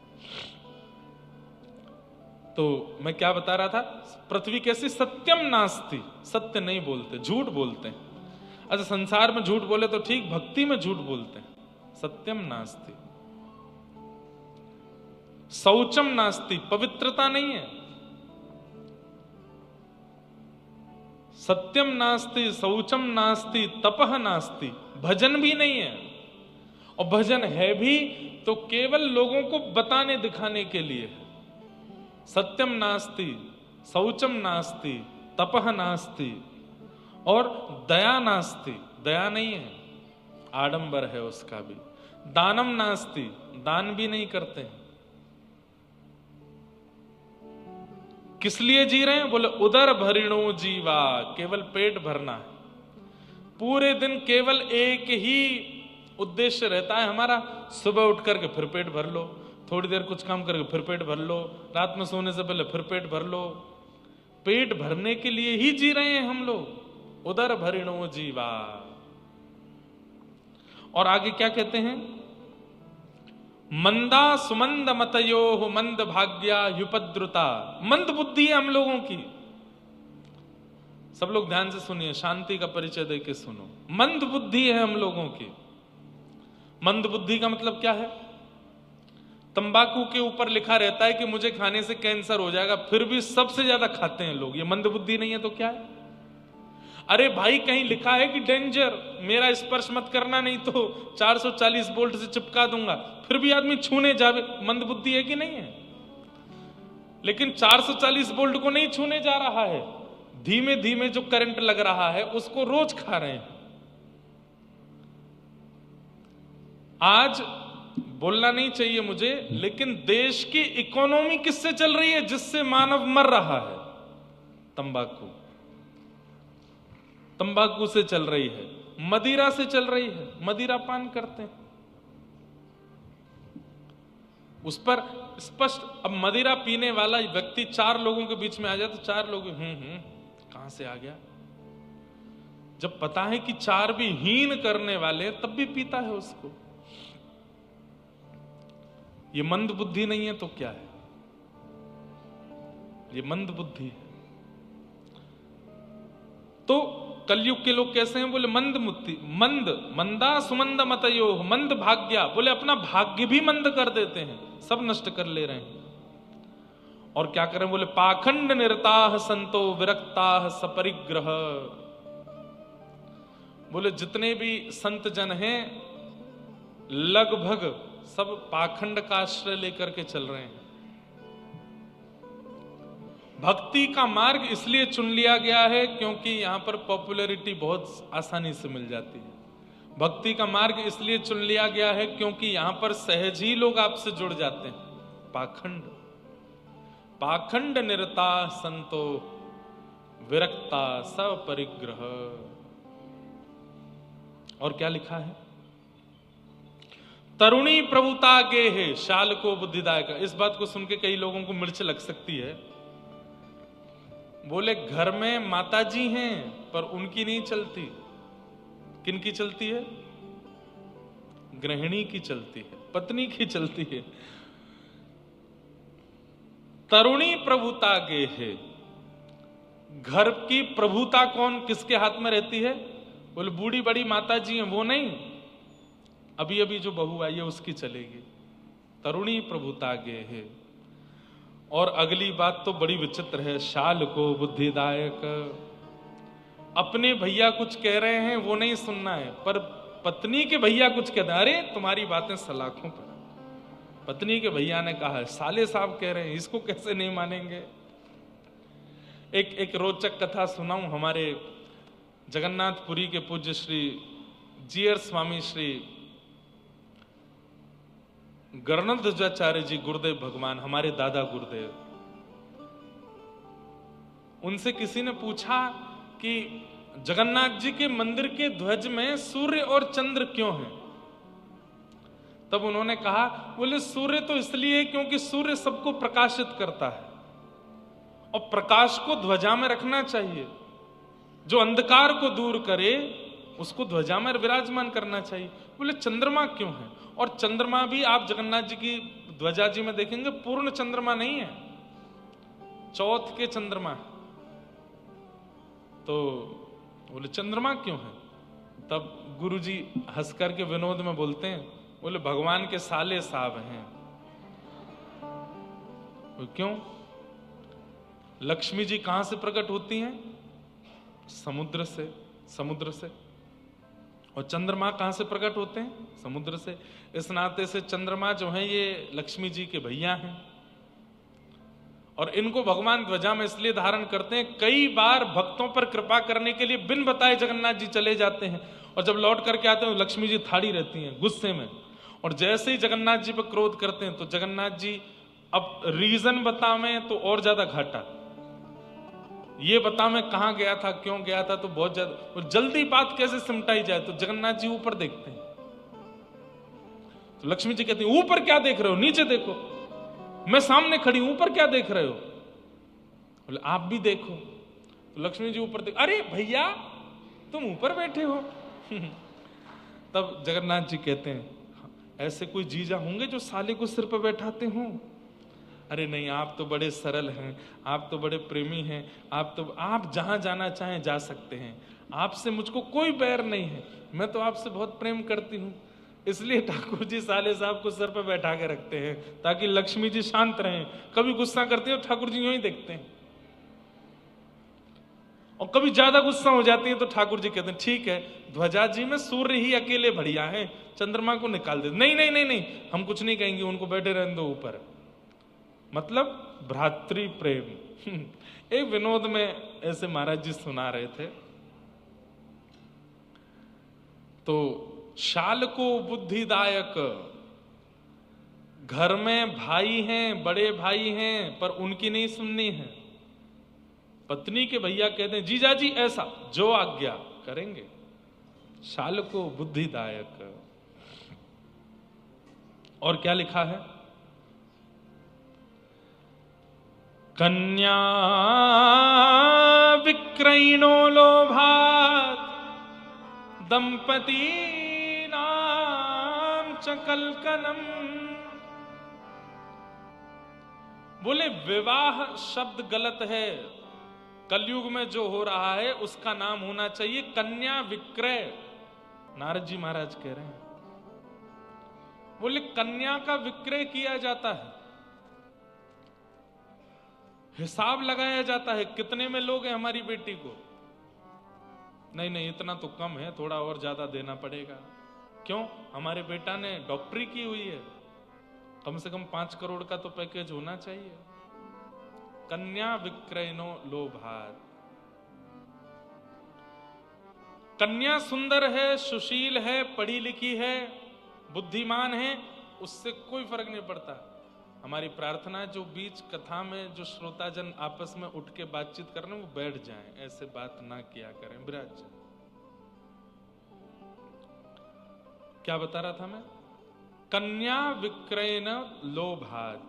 तो मैं क्या बता रहा था, पृथ्वी कैसी? सत्यम नास्ति, सत्य नहीं बोलते, झूठ बोलते हैं। अच्छा, संसार में झूठ बोले तो ठीक, भक्ति में झूठ बोलते हैं। सत्यम नास्ति, शौचम नास्ति, पवित्रता नहीं है। सत्यम नास्ति, शौचम नास्ति, तपह नास्ति, भजन भी नहीं है। और भजन है भी तो केवल लोगों को बताने दिखाने के लिए है। सत्यम नास्ति, शौचम नास्ति, तपह नास्ति, और दया नास्ति, दया नहीं है, आडंबर है उसका भी। दानम नास्ति, दान भी नहीं करते हैं। किस लिए जी रहे हैं? बोले उदर भरिणो जीवा, केवल पेट भरना है। पूरे दिन केवल एक ही उद्देश्य रहता है हमारा, सुबह उठ करके फिर पेट भर लो, थोड़ी देर कुछ काम करके फिर पेट भर लो, रात में सोने से पहले फिर पेट भर लो। पेट भरने के लिए ही जी रहे हैं हम लोग। उदर भरिणो जीवा। और आगे क्या कहते हैं? मंदा सुमंद मतयो मंद भाग्या युपद्रुता। मंद बुद्धि है हम लोगों की। सब लोग ध्यान से सुनिए, शांति का परिचय देके सुनो। मंद बुद्धि है हम लोगों की। मंद बुद्धि का मतलब क्या है? तंबाकू के ऊपर लिखा रहता है कि मुझे खाने से कैंसर हो जाएगा, फिर भी सबसे ज्यादा खाते हैं लोग। ये मंद बुद्धि नहीं है तो क्या है? अरे भाई, कहीं लिखा है कि डेंजर, मेरा स्पर्श मत करना नहीं तो 440 वोल्ट से चिपका दूंगा, फिर भी आदमी छूने जावे। मंद बुद्धि है कि नहीं है? लेकिन 440 वोल्ट को नहीं छूने जा रहा है, धीमे धीमे जो करंट लग रहा है उसको रोज खा रहे हैं। आज बोलना नहीं चाहिए मुझे, लेकिन देश की इकोनॉमी किससे चल रही है जिससे मानव मर रहा है? तंबाकू। तंबाकू से चल रही है, मदिरा से चल रही है, मदिरा पान करते हैं। उस पर स्पष्ट, अब मदिरा पीने वाला व्यक्ति 4 लोगों के बीच में आ जाए तो 4 लोग कहां से आ गया? जब पता है कि 4 भी हीन करने वाले तब भी पीता है उसको। ये मंद बुद्धि नहीं है तो क्या है? ये मंद बुद्धि है। तो कलयुग के लोग कैसे हैं? बोले मंद मुक्ति, मंद, मंदा सुमंद मतयो, मंद भाग्या। बोले अपना भाग्य भी मंद कर देते हैं, सब नष्ट कर ले रहे हैं। और क्या करें? बोले पाखंड निरताः संतो विरक्ताः सपरिग्रह। बोले जितने भी संत जन हैं लगभग सब पाखंड का आश्रय लेकर के चल रहे हैं। भक्ति का मार्ग इसलिए चुन लिया गया है क्योंकि यहां पर पॉपुलैरिटी बहुत आसानी से मिल जाती है। भक्ति का मार्ग इसलिए चुन लिया गया है क्योंकि यहां पर सहज ही लोग आपसे जुड़ जाते हैं। पाखंड, पाखंड निरता संतो विरक्ता सपरिग्रह। और क्या लिखा है? तरुणी प्रभुता गे है शाल को बुद्धिदायक। इस बात को सुन के कई लोगों को मिर्च लग सकती है। बोले घर में माताजी हैं पर उनकी नहीं चलती। किनकी चलती है? गृहिणी की चलती है, पत्नी की चलती है। तरुणी प्रभुता गे है। घर की प्रभुता कौन किसके हाथ में रहती है? बोले बूढ़ी बड़ी माताजी हैं, वो नहीं, अभी अभी जो बहू आई है उसकी चलेगी। तरुणी प्रभुता गे है। और अगली बात तो बड़ी विचित्र है, शाल को बुद्धिदायक। अपने भैया कुछ कह रहे हैं वो नहीं सुनना है, पर पत्नी के भैया कुछ कहते हैं, अरे तुम्हारी बातें सलाखों पर। पत्नी के भैया ने कहा है, साले साहब कह रहे हैं, इसको कैसे नहीं मानेंगे। एक रोचक कथा सुनाऊं। हमारे जगन्नाथपुरी के पूज्य श्री जीयर स्वामी श्री गणध्वजाचार्य जी गुरुदेव भगवान, हमारे दादा गुरुदेव, उनसे किसी ने पूछा कि जगन्नाथ जी के मंदिर के ध्वज में सूर्य और चंद्र क्यों हैं? तब उन्होंने कहा, बोले सूर्य तो इसलिए क्योंकि सूर्य सबको प्रकाशित करता है और प्रकाश को ध्वजा में रखना चाहिए। जो अंधकार को दूर करे उसको ध्वजा में विराजमान करना चाहिए। बोले चंद्रमा क्यों है? और चंद्रमा भी आप जगन्नाथ जी की ध्वजा जी में देखेंगे पूर्ण चंद्रमा नहीं है, चौथ के चंद्रमा है। तो बोले चंद्रमा क्यों है? तब गुरुजी हंस करके विनोद में बोलते हैं, बोले भगवान के साले साहब हैं। क्यों? लक्ष्मी जी कहां से प्रकट होती हैं? समुद्र से। समुद्र से। और चंद्रमा कहां से प्रकट होते हैं? समुद्र से। इस नाते से चंद्रमा जो है ये लक्ष्मी जी के भैया हैं और इनको भगवान ध्वजा में इसलिए धारण करते हैं। कई बार भक्तों पर कृपा करने के लिए बिन बताए जगन्नाथ जी चले जाते हैं और जब लौट करके आते हैं लक्ष्मी जी थाड़ी रहती हैं गुस्से में, और जैसे ही जगन्नाथ जी पर क्रोध करते हैं तो जगन्नाथ जी अब रीजन बतावें तो और ज्यादा घाटा, ये बता मैं कहां गया था, क्यों गया था, तो बहुत ज्यादा, और जल्दी बात कैसे सिमटाई जाए। तो जगन्नाथ जी ऊपर देखते हैं तो लक्ष्मी जी कहती हैं, ऊपर क्या देख रहे हो, नीचे देखो, मैं सामने खड़ी हूं, ऊपर क्या देख रहे हो? बोले आप भी देखो। तो लक्ष्मी जी ऊपर देख, अरे भैया तुम ऊपर बैठे हो। तब जगन्नाथ जी कहते हैं, ऐसे कोई जीजा होंगे जो साले को सिर पर बैठाते हों? अरे नहीं, आप तो बड़े सरल हैं, आप तो बड़े प्रेमी हैं, आप जहां जाना चाहें जा सकते हैं, आपसे मुझको कोई बैर नहीं है, मैं तो आपसे बहुत प्रेम करती हूं, इसलिए ठाकुर जी साले साहब को सर पर बैठा के रखते हैं ताकि लक्ष्मी जी शांत रहें। कभी गुस्सा करती है ठाकुर जी यूं ही देखते हैं, और कभी ज्यादा गुस्सा हो जाती है तो ठाकुर जी कहते हैं, ठीक है ध्वजा जी में सूर्य ही अकेले बढ़िया है, चंद्रमा को निकाल दे। नहीं नहीं नहीं नहीं, हम कुछ नहीं कहेंगे, उनको बैठे रहने दो ऊपर। मतलब भ्रातृ प्रेम। एक विनोद में ऐसे महाराज जी सुना रहे थे, तो शाल को बुद्धिदायक, घर में भाई हैं, बड़े भाई हैं, पर उनकी नहीं सुननी है। पत्नी के भैया कहते हैं, जीजा जी ऐसा, जो आज्ञा करेंगे। शाल को बुद्धिदायक। और क्या लिखा है? कन्या विक्रयिणो लोभात् दंपती नाम च कलकलम। बोले विवाह शब्द गलत है, कलयुग में जो हो रहा है उसका नाम होना चाहिए कन्या विक्रय। नारद जी महाराज कह रहे हैं, बोले कन्या का विक्रय किया जाता है, हिसाब लगाया जाता है, कितने में लोगे हमारी बेटी को? नहीं नहीं इतना तो कम है, थोड़ा और ज्यादा देना पड़ेगा। क्यों? हमारे बेटा ने डॉक्टरी की हुई है, कम से कम 5 करोड़ का तो पैकेज होना चाहिए। कन्या विक्रयनो लोभात्। कन्या सुंदर है, सुशील है, पढ़ी लिखी है, बुद्धिमान है, उससे कोई फर्क नहीं पड़ता। हमारी प्रार्थना है जो बीच कथा में जो श्रोताजन आपस में उठ के बातचीत कर रहे हैं वो बैठ जाएं, ऐसे बात ना किया करें, विराज जाए। क्या बता रहा था मैं? कन्या विक्रयण लोभात्।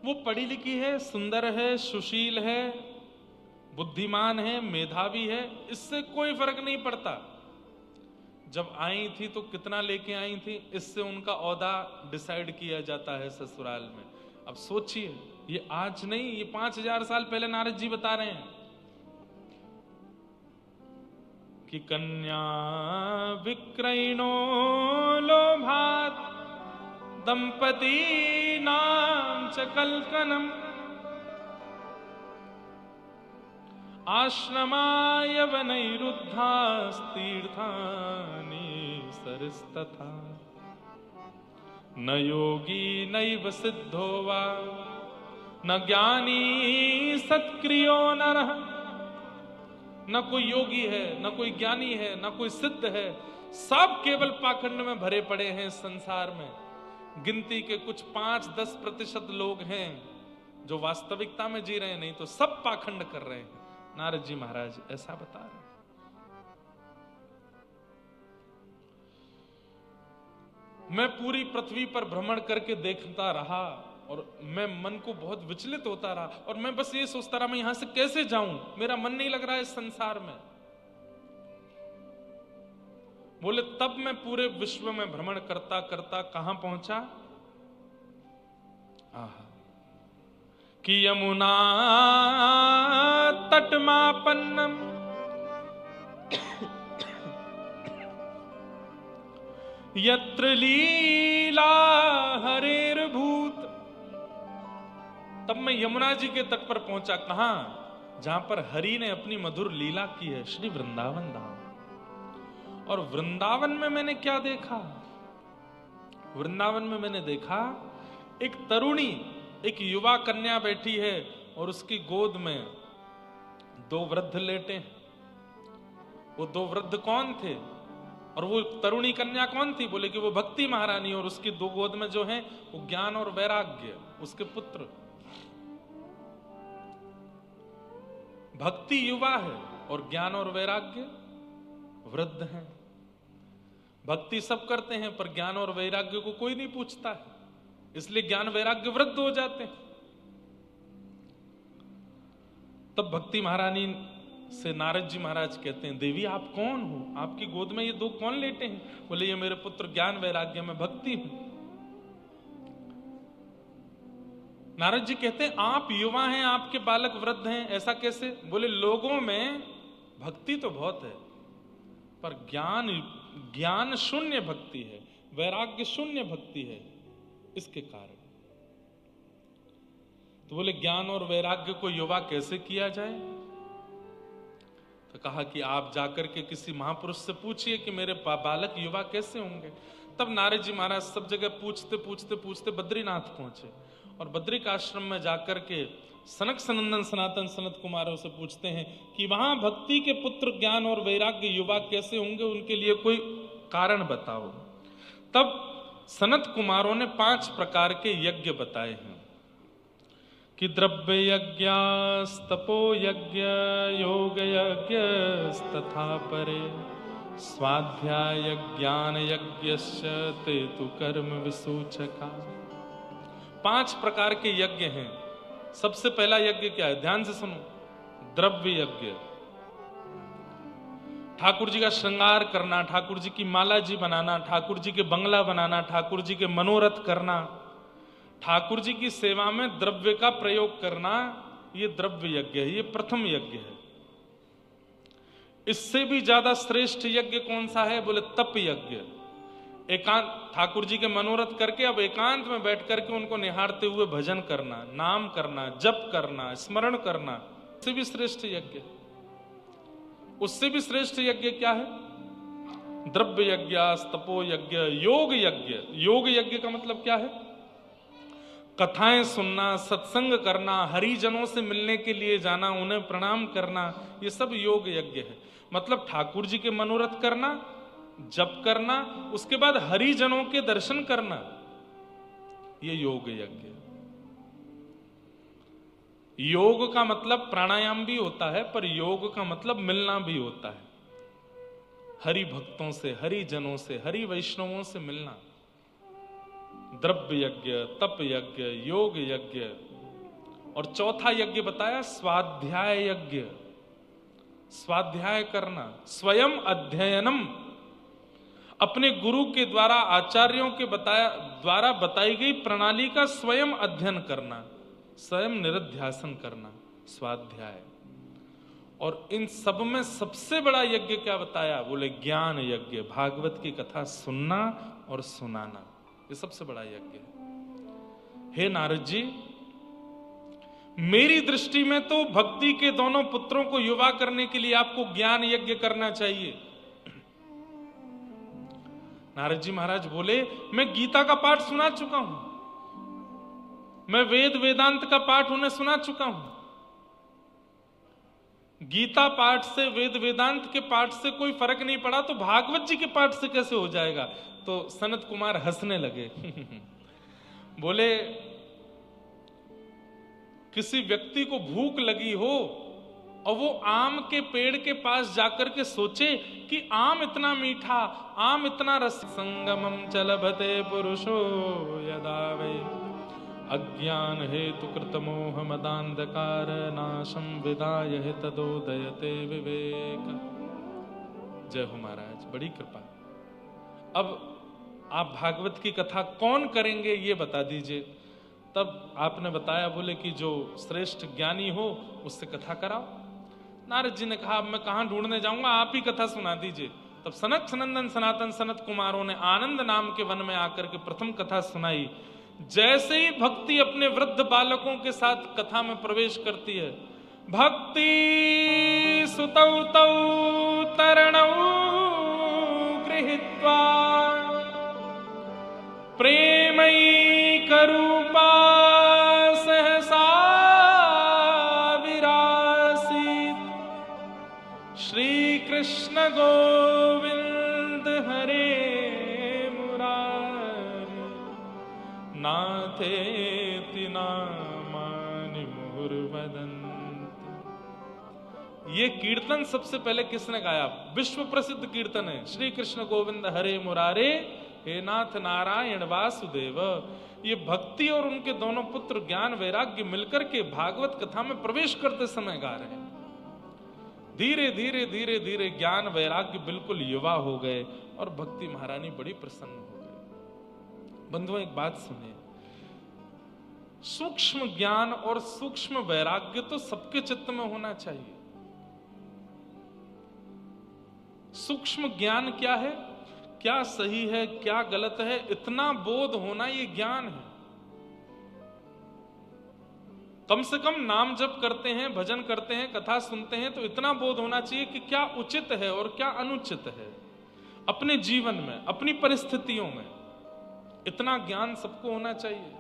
वो पढ़ी लिखी है, सुंदर है, सुशील है, बुद्धिमान है, मेधावी है, इससे कोई फर्क नहीं पड़ता। जब आई थी तो कितना लेके आई थी, इससे उनका औहदा डिसाइड किया जाता है ससुराल में। अब सोचिए, ये आज नहीं, ये 5000 साल पहले नारद जी बता रहे हैं कि कन्या विक्रयणो लोभात दंपती नाम च कल्कनम आश्रमाय वनैरुद्धास्तीर्थानि सरस्तथा न योगी नैव सिद्धो वा न ज्ञानी सत्क्रियो नरः। न कोई योगी है, न कोई ज्ञानी है, न कोई सिद्ध है, सब केवल पाखंड में भरे पड़े हैं संसार में। गिनती के कुछ 5-10% लोग हैं जो वास्तविकता में जी रहे हैं, नहीं तो सब पाखंड कर रहे हैं। नारद जी महाराज ऐसा बता रहे हैं। मैं पूरी पृथ्वी पर भ्रमण करके देखता रहा और मैं मन को बहुत विचलित होता रहा और मैं बस ये सोचता रहा मैं यहां से कैसे जाऊं, मेरा मन नहीं लग रहा है इस संसार में। बोले तब मैं पूरे विश्व में भ्रमण करता करता कहां पहुंचा, कि यमुना तटमापन्नम यत्र लीला हरेर्भूत। तब मैं यमुना जी के तट पर पहुंचा, कहां, जहां पर हरि ने अपनी मधुर लीला की है, श्री वृंदावन धाम। और वृंदावन में मैंने क्या देखा, वृंदावन में मैंने देखा एक तरुणी, एक युवा कन्या बैठी है और उसकी गोद में 2 वृद्ध लेटे। वो 2 वृद्ध कौन थे और वो तरुणी कन्या कौन थी? बोले कि वो भक्ति महारानी, और उसकी 2 गोद में जो है वो ज्ञान और वैराग्य, उसके पुत्र। भक्ति युवा है और ज्ञान और वैराग्य वृद्ध हैं। भक्ति सब करते हैं पर ज्ञान और वैराग्य को कोई नहीं पूछता है, इसलिए ज्ञान वैराग्य वृद्ध हो जाते हैं। तब भक्ति महारानी से नारद जी महाराज कहते हैं, देवी आप कौन हो, आपकी गोद में ये 2 कौन लेटे हैं? बोले ये मेरे पुत्र ज्ञान वैराग्य में भक्ति हूं। नारद जी कहते हैं आप युवा हैं, आपके बालक वृद्ध हैं, ऐसा कैसे? बोले लोगों में भक्ति तो बहुत है पर ज्ञान शून्य भक्ति है, वैराग्य शून्य भक्ति है, इसके कारण। तो बोले ज्ञान और वैराग्य को युवा कैसे किया जाए? तो कहा कि आप जाकर के किसी महापुरुष से पूछिए कि मेरे बालक युवा कैसे होंगे। तब नारद जी महाराज सब जगह पूछते पूछते पूछते बद्रीनाथ पहुंचे और बद्रिक आश्रम में जाकर के सनक सनंदन सनातन सनत कुमारों से पूछते हैं कि वहां भक्ति के पुत्र ज्ञान और वैराग्य युवा कैसे होंगे, उनके लिए कोई कारण बताओ। तब सनत कुमारों ने 5 प्रकार के यज्ञ बताए हैं कि द्रव्य यज्ञ, तपो यज्ञ, योग यज्ञ तथा परे, स्वाध्याय ज्ञान यज्ञश्च ते तु कर्म विसूचका। 5 प्रकार के यज्ञ हैं। सबसे पहला यज्ञ क्या है? ध्यान से सुनो, द्रव्य यज्ञ। ठाकुर जी का श्रृंगार करना, ठाकुर जी की माला जी बनाना, ठाकुर जी के बंगला बनाना, ठाकुर जी के मनोरथ करना, ठाकुर जी की सेवा में द्रव्य का प्रयोग करना, ये द्रव्य यज्ञ है, ये प्रथम यज्ञ है। इससे भी ज्यादा श्रेष्ठ यज्ञ कौन सा है? बोले तप यज्ञ। एकांत, ठाकुर जी के मनोरथ करके अब एकांत में बैठ करके उनको निहारते हुए भजन करना, नाम करना, जप करना, स्मरण करना, उससे भी श्रेष्ठ यज्ञ। उससे भी श्रेष्ठ यज्ञ क्या है? द्रव्य यज्ञ, तपो यज्ञ, योग यज्ञ। योग यज्ञ का मतलब क्या है? कथाएं सुनना, सत्संग करना, हरिजनों से मिलने के लिए जाना, उन्हें प्रणाम करना, ये सब योग यज्ञ है। मतलब ठाकुर जी के मनोरथ करना, जप करना, उसके बाद हरिजनों के दर्शन करना, ये योग यज्ञ। योग का मतलब प्राणायाम भी होता है पर योग का मतलब मिलना भी होता है, हरि भक्तों से, हरिजनों से, हरि वैष्णवों से मिलना। द्रव्य यज्ञ, तप यज्ञ, योग यज्ञ, और चौथा यज्ञ बताया स्वाध्याय यज्ञ, स्वाध्याय करना, स्वयं अध्ययनम, अपने गुरु के द्वारा, आचार्यों के द्वारा बताई गई प्रणाली का स्वयं अध्ययन करना, स्वयं निरध्यासन करना, स्वाध्याय। और इन सब में सबसे बड़ा यज्ञ क्या बताया? बोले ज्ञान यज्ञ, भागवत की कथा सुनना और सुनाना, ये सबसे बड़ा यज्ञ है। हे नारद जी, मेरी दृष्टि में तो भक्ति के दोनों पुत्रों को युवा करने के लिए आपको ज्ञान यज्ञ करना चाहिए। नारद जी महाराज बोले, मैं गीता का पाठ सुना चुका हूं, मैं वेद वेदांत का पाठ उन्हें सुना चुका हूं। गीता पाठ से, वेद वेदांत के पाठ से कोई फर्क नहीं पड़ा, तो भागवत जी के पाठ से कैसे हो जाएगा? तो सनत कुमार हंसने लगे। बोले, किसी व्यक्ति को भूख लगी हो और वो आम के पेड़ के पास जाकर के सोचे कि आम इतना मीठा, आम इतना रस, संगमम चलभते पुरुषो यदा वे अज्ञान हेतु कृत मोह मदांधकार नाशम विदाय तदोदयते विवेक। जय हो महाराज, बड़ी कृपा। अब आप भागवत की कथा कौन करेंगे ये बता दीजिए। तब आपने बताया, बोले कि जो श्रेष्ठ ज्ञानी हो उससे कथा कराओ। नारद जी ने कहा, अब मैं कहां ढूंढने जाऊंगा, आप ही कथा सुना दीजिए। तब सनत सनंदन सनातन सनत कुमारों ने आनंद नाम के वन में आकर के प्रथम कथा सुनाई। जैसे ही भक्ति अपने वृद्ध बालकों के साथ कथा में प्रवेश करती है, भक्ति सुतौ तौ तरणौ गृहीत्वा प्रेमैकरूपा सहसा विरासीत। श्री कृष्ण गोविंद हरे मुरारी, नाथेति नामानि मुहुर्वदन्ति। ये कीर्तन सबसे पहले किसने गाया? विश्व प्रसिद्ध कीर्तन है, श्री कृष्ण गोविंद हरे मुरारे हे नाथ नारायण वासुदेव। ये भक्ति और उनके दोनों पुत्र ज्ञान वैराग्य मिलकर के भागवत कथा में प्रवेश करते समय गा रहे हैं। धीरे धीरे धीरे धीरे ज्ञान वैराग्य बिल्कुल युवा हो गए और भक्ति महारानी बड़ी प्रसन्न हो गई। बंधुओं, एक बात सुनिए, सूक्ष्म ज्ञान और सूक्ष्म वैराग्य तो सबके चित्त में होना चाहिए। सूक्ष्म ज्ञान क्या है, क्या सही है, क्या गलत है, इतना बोध होना ये ज्ञान है। कम से कम नाम जप करते हैं, भजन करते हैं, कथा सुनते हैं, तो इतना बोध होना चाहिए कि क्या उचित है और क्या अनुचित है अपने जीवन में, अपनी परिस्थितियों में। इतना ज्ञान सबको होना चाहिए।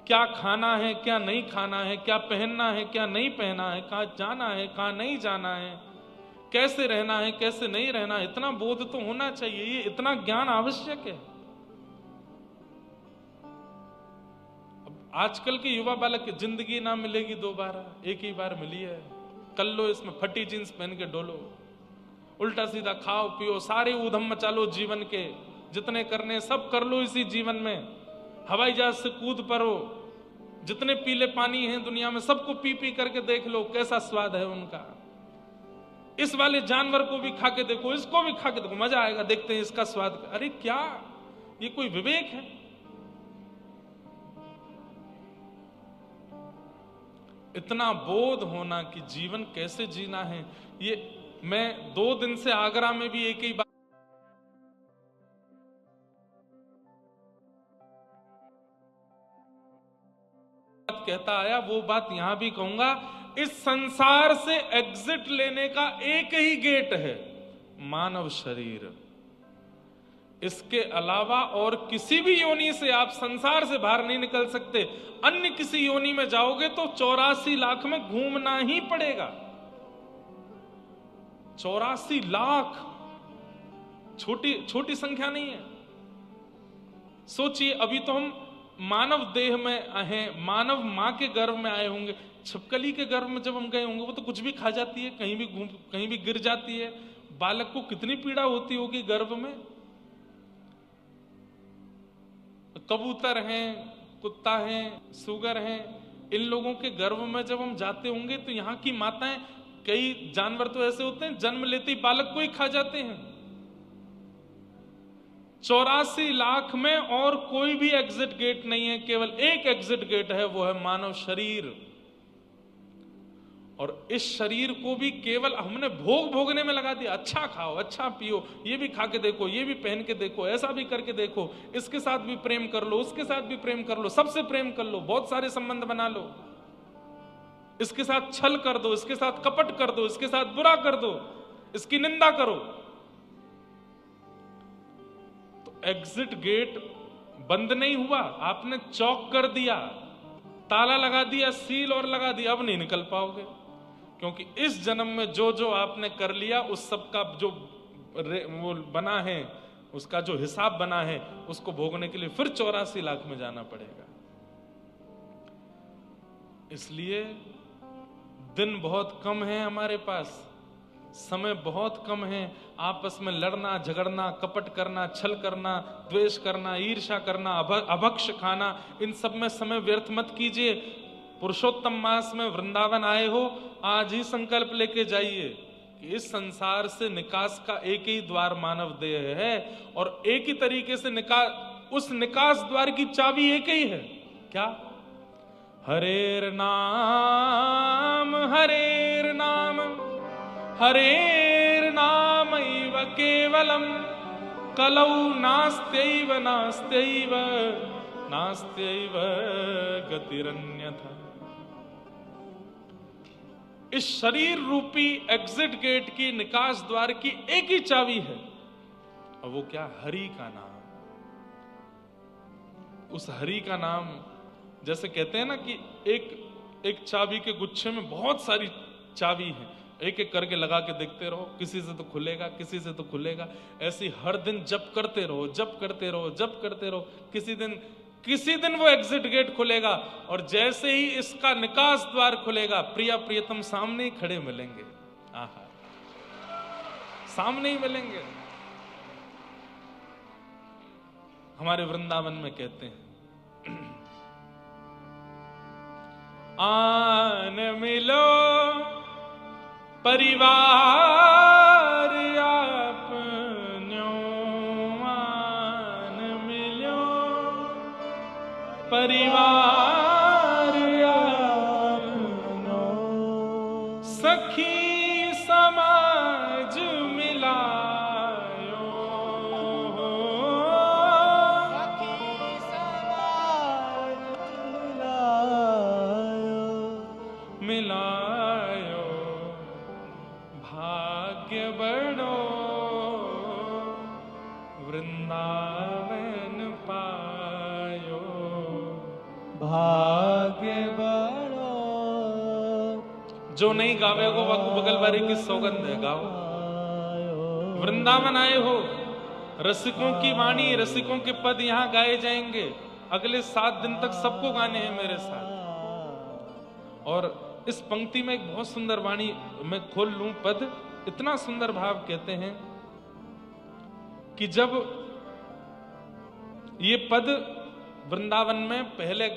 क्या खाना है, क्या नहीं खाना है, क्या पहनना है, क्या नहीं पहनना है, कहां जाना है, कहां नहीं जाना है, कैसे रहना है, कैसे नहीं रहना है, इतना बोध तो होना चाहिए। ये इतना ज्ञान आवश्यक है। अब आजकल के युवा बालक की जिंदगी ना मिलेगी दोबारा, एक ही बार मिली है, कर लो इसमें फटी जींस पहन के डोलो, उल्टा सीधा खाओ पियो, सारे ऊधम मचा लो जीवन के, जितने करने सब कर लो इसी जीवन में। हवाई जहाज से कूद पड़ो, जितने पीले पानी हैं दुनिया में सबको पी पी करके देख लो कैसा स्वाद है उनका। इस वाले जानवर को भी खा के देखो, इसको भी खा के देखो, मजा आएगा, देखते हैं इसका स्वाद। अरे क्या ये कोई विवेक है? इतना बोध होना कि जीवन कैसे जीना है। ये मैं 2 दिन से आगरा में भी एक ही बात कहता आया, वो बात यहां भी कहूंगा। इस संसार से एग्जिट लेने का एक ही गेट है, मानव शरीर। इसके अलावा और किसी भी योनि से आप संसार से बाहर नहीं निकल सकते। अन्य किसी योनि में जाओगे तो 84 लाख में घूमना ही पड़ेगा। 84 लाख छोटी संख्या नहीं है। सोचिए, अभी तो हम मानव देह में हैं, मानव मां के गर्भ में आए होंगे। छिपकली के गर्भ में जब हम गए होंगे, वो तो कुछ भी खा जाती है, कहीं भी गिर जाती है। बालक को कितनी पीड़ा होती होगी गर्भ में। कबूतर हैं, कुत्ता है, सुगर है, इन लोगों के गर्भ में जब हम जाते होंगे तो यहाँ की माताएं, कई जानवर तो ऐसे होते हैं जन्म लेते ही बालक को ही खा जाते हैं। 84 लाख में और कोई भी एग्जिट गेट नहीं है, केवल एक एग्जिट गेट है, वो है मानव शरीर। और इस शरीर को भी केवल हमने भोग भोगने में लगा दिया। अच्छा खाओ, अच्छा पियो, ये भी खा के देखो, ये भी पहन के देखो, ऐसा भी करके देखो, इसके साथ भी प्रेम कर लो, उसके साथ भी प्रेम कर लो, सबसे प्रेम कर लो, बहुत सारे संबंध बना लो, इसके साथ छल कर दो, इसके साथ कपट कर दो, इसके साथ बुरा कर दो, इसकी निंदा करो। तो एग्जिट गेट बंद नहीं हुआ, आपने चौक कर दिया, ताला लगा दिया, सील और लगा दिया, अब नहीं निकल पाओगे। क्योंकि इस जन्म में जो जो आपने कर लिया उस सब का जो वो बना है, उसका जो हिसाब बना है, उसको भोगने के लिए फिर 84 लाख में जाना पड़ेगा। इसलिए दिन बहुत कम है हमारे पास, समय बहुत कम है। आपस में लड़ना, झगड़ना, कपट करना, छल करना, द्वेष करना, ईर्ष्या करना, अभक्ष खाना, इन सब में समय व्यर्थ मत कीजिए। पुरुषोत्तम मास में वृंदावन आए हो, आज ही संकल्प लेके जाइए कि इस संसार से निकास का एक ही द्वार मानव देह है, और एक ही तरीके से उस निकास द्वार की चाबी एक ही है। क्या? हरेर नाम, हरेर नाम, हरेर नामैव केवलम, कलौ नास्त्यैव नास्त्यैव नास्त्यैव गतिरन्यथा। इस शरीर रूपी एग्जिट गेट की, निकास द्वार की एक ही चाबी है, और वो क्या? हरि का नाम। उस हरि का नाम, जैसे कहते हैं ना कि एक चाबी के गुच्छे में बहुत सारी चाबी है, एक एक करके लगा के देखते रहो, किसी से तो खुलेगा, किसी से तो खुलेगा। ऐसी हर दिन जप करते रहो, जप करते रहो, जप करते रहो, किसी दिन वो एग्जिट गेट खुलेगा। और जैसे ही इसका निकास द्वार खुलेगा, प्रिया प्रियतम सामने ही खड़े मिलेंगे। आहा, सामने ही मिलेंगे। हमारे वृंदावन में कहते हैं, आन मिलो परिवार आपन्यों, आन मिलो परिवार आपन्यों, सखी समाज मिलायो, सखी समाज मिलायो, भाग्य बड़ो वृंदावन पायो, भाग्य बड़ो। जो नहीं गावे को बाकू बगल बारी की सौगंध है, गाओ। वृंदावन आए हो, रसिकों की वाणी, रसिकों के पद यहाँ गाए जाएंगे। अगले 7 दिन तक सबको गाने हैं मेरे साथ। और इस पंक्ति में एक बहुत सुंदर वाणी मैं खोल लूं पद, इतना सुंदर भाव कहते हैं कि जब ये पद वृंदावन में पहले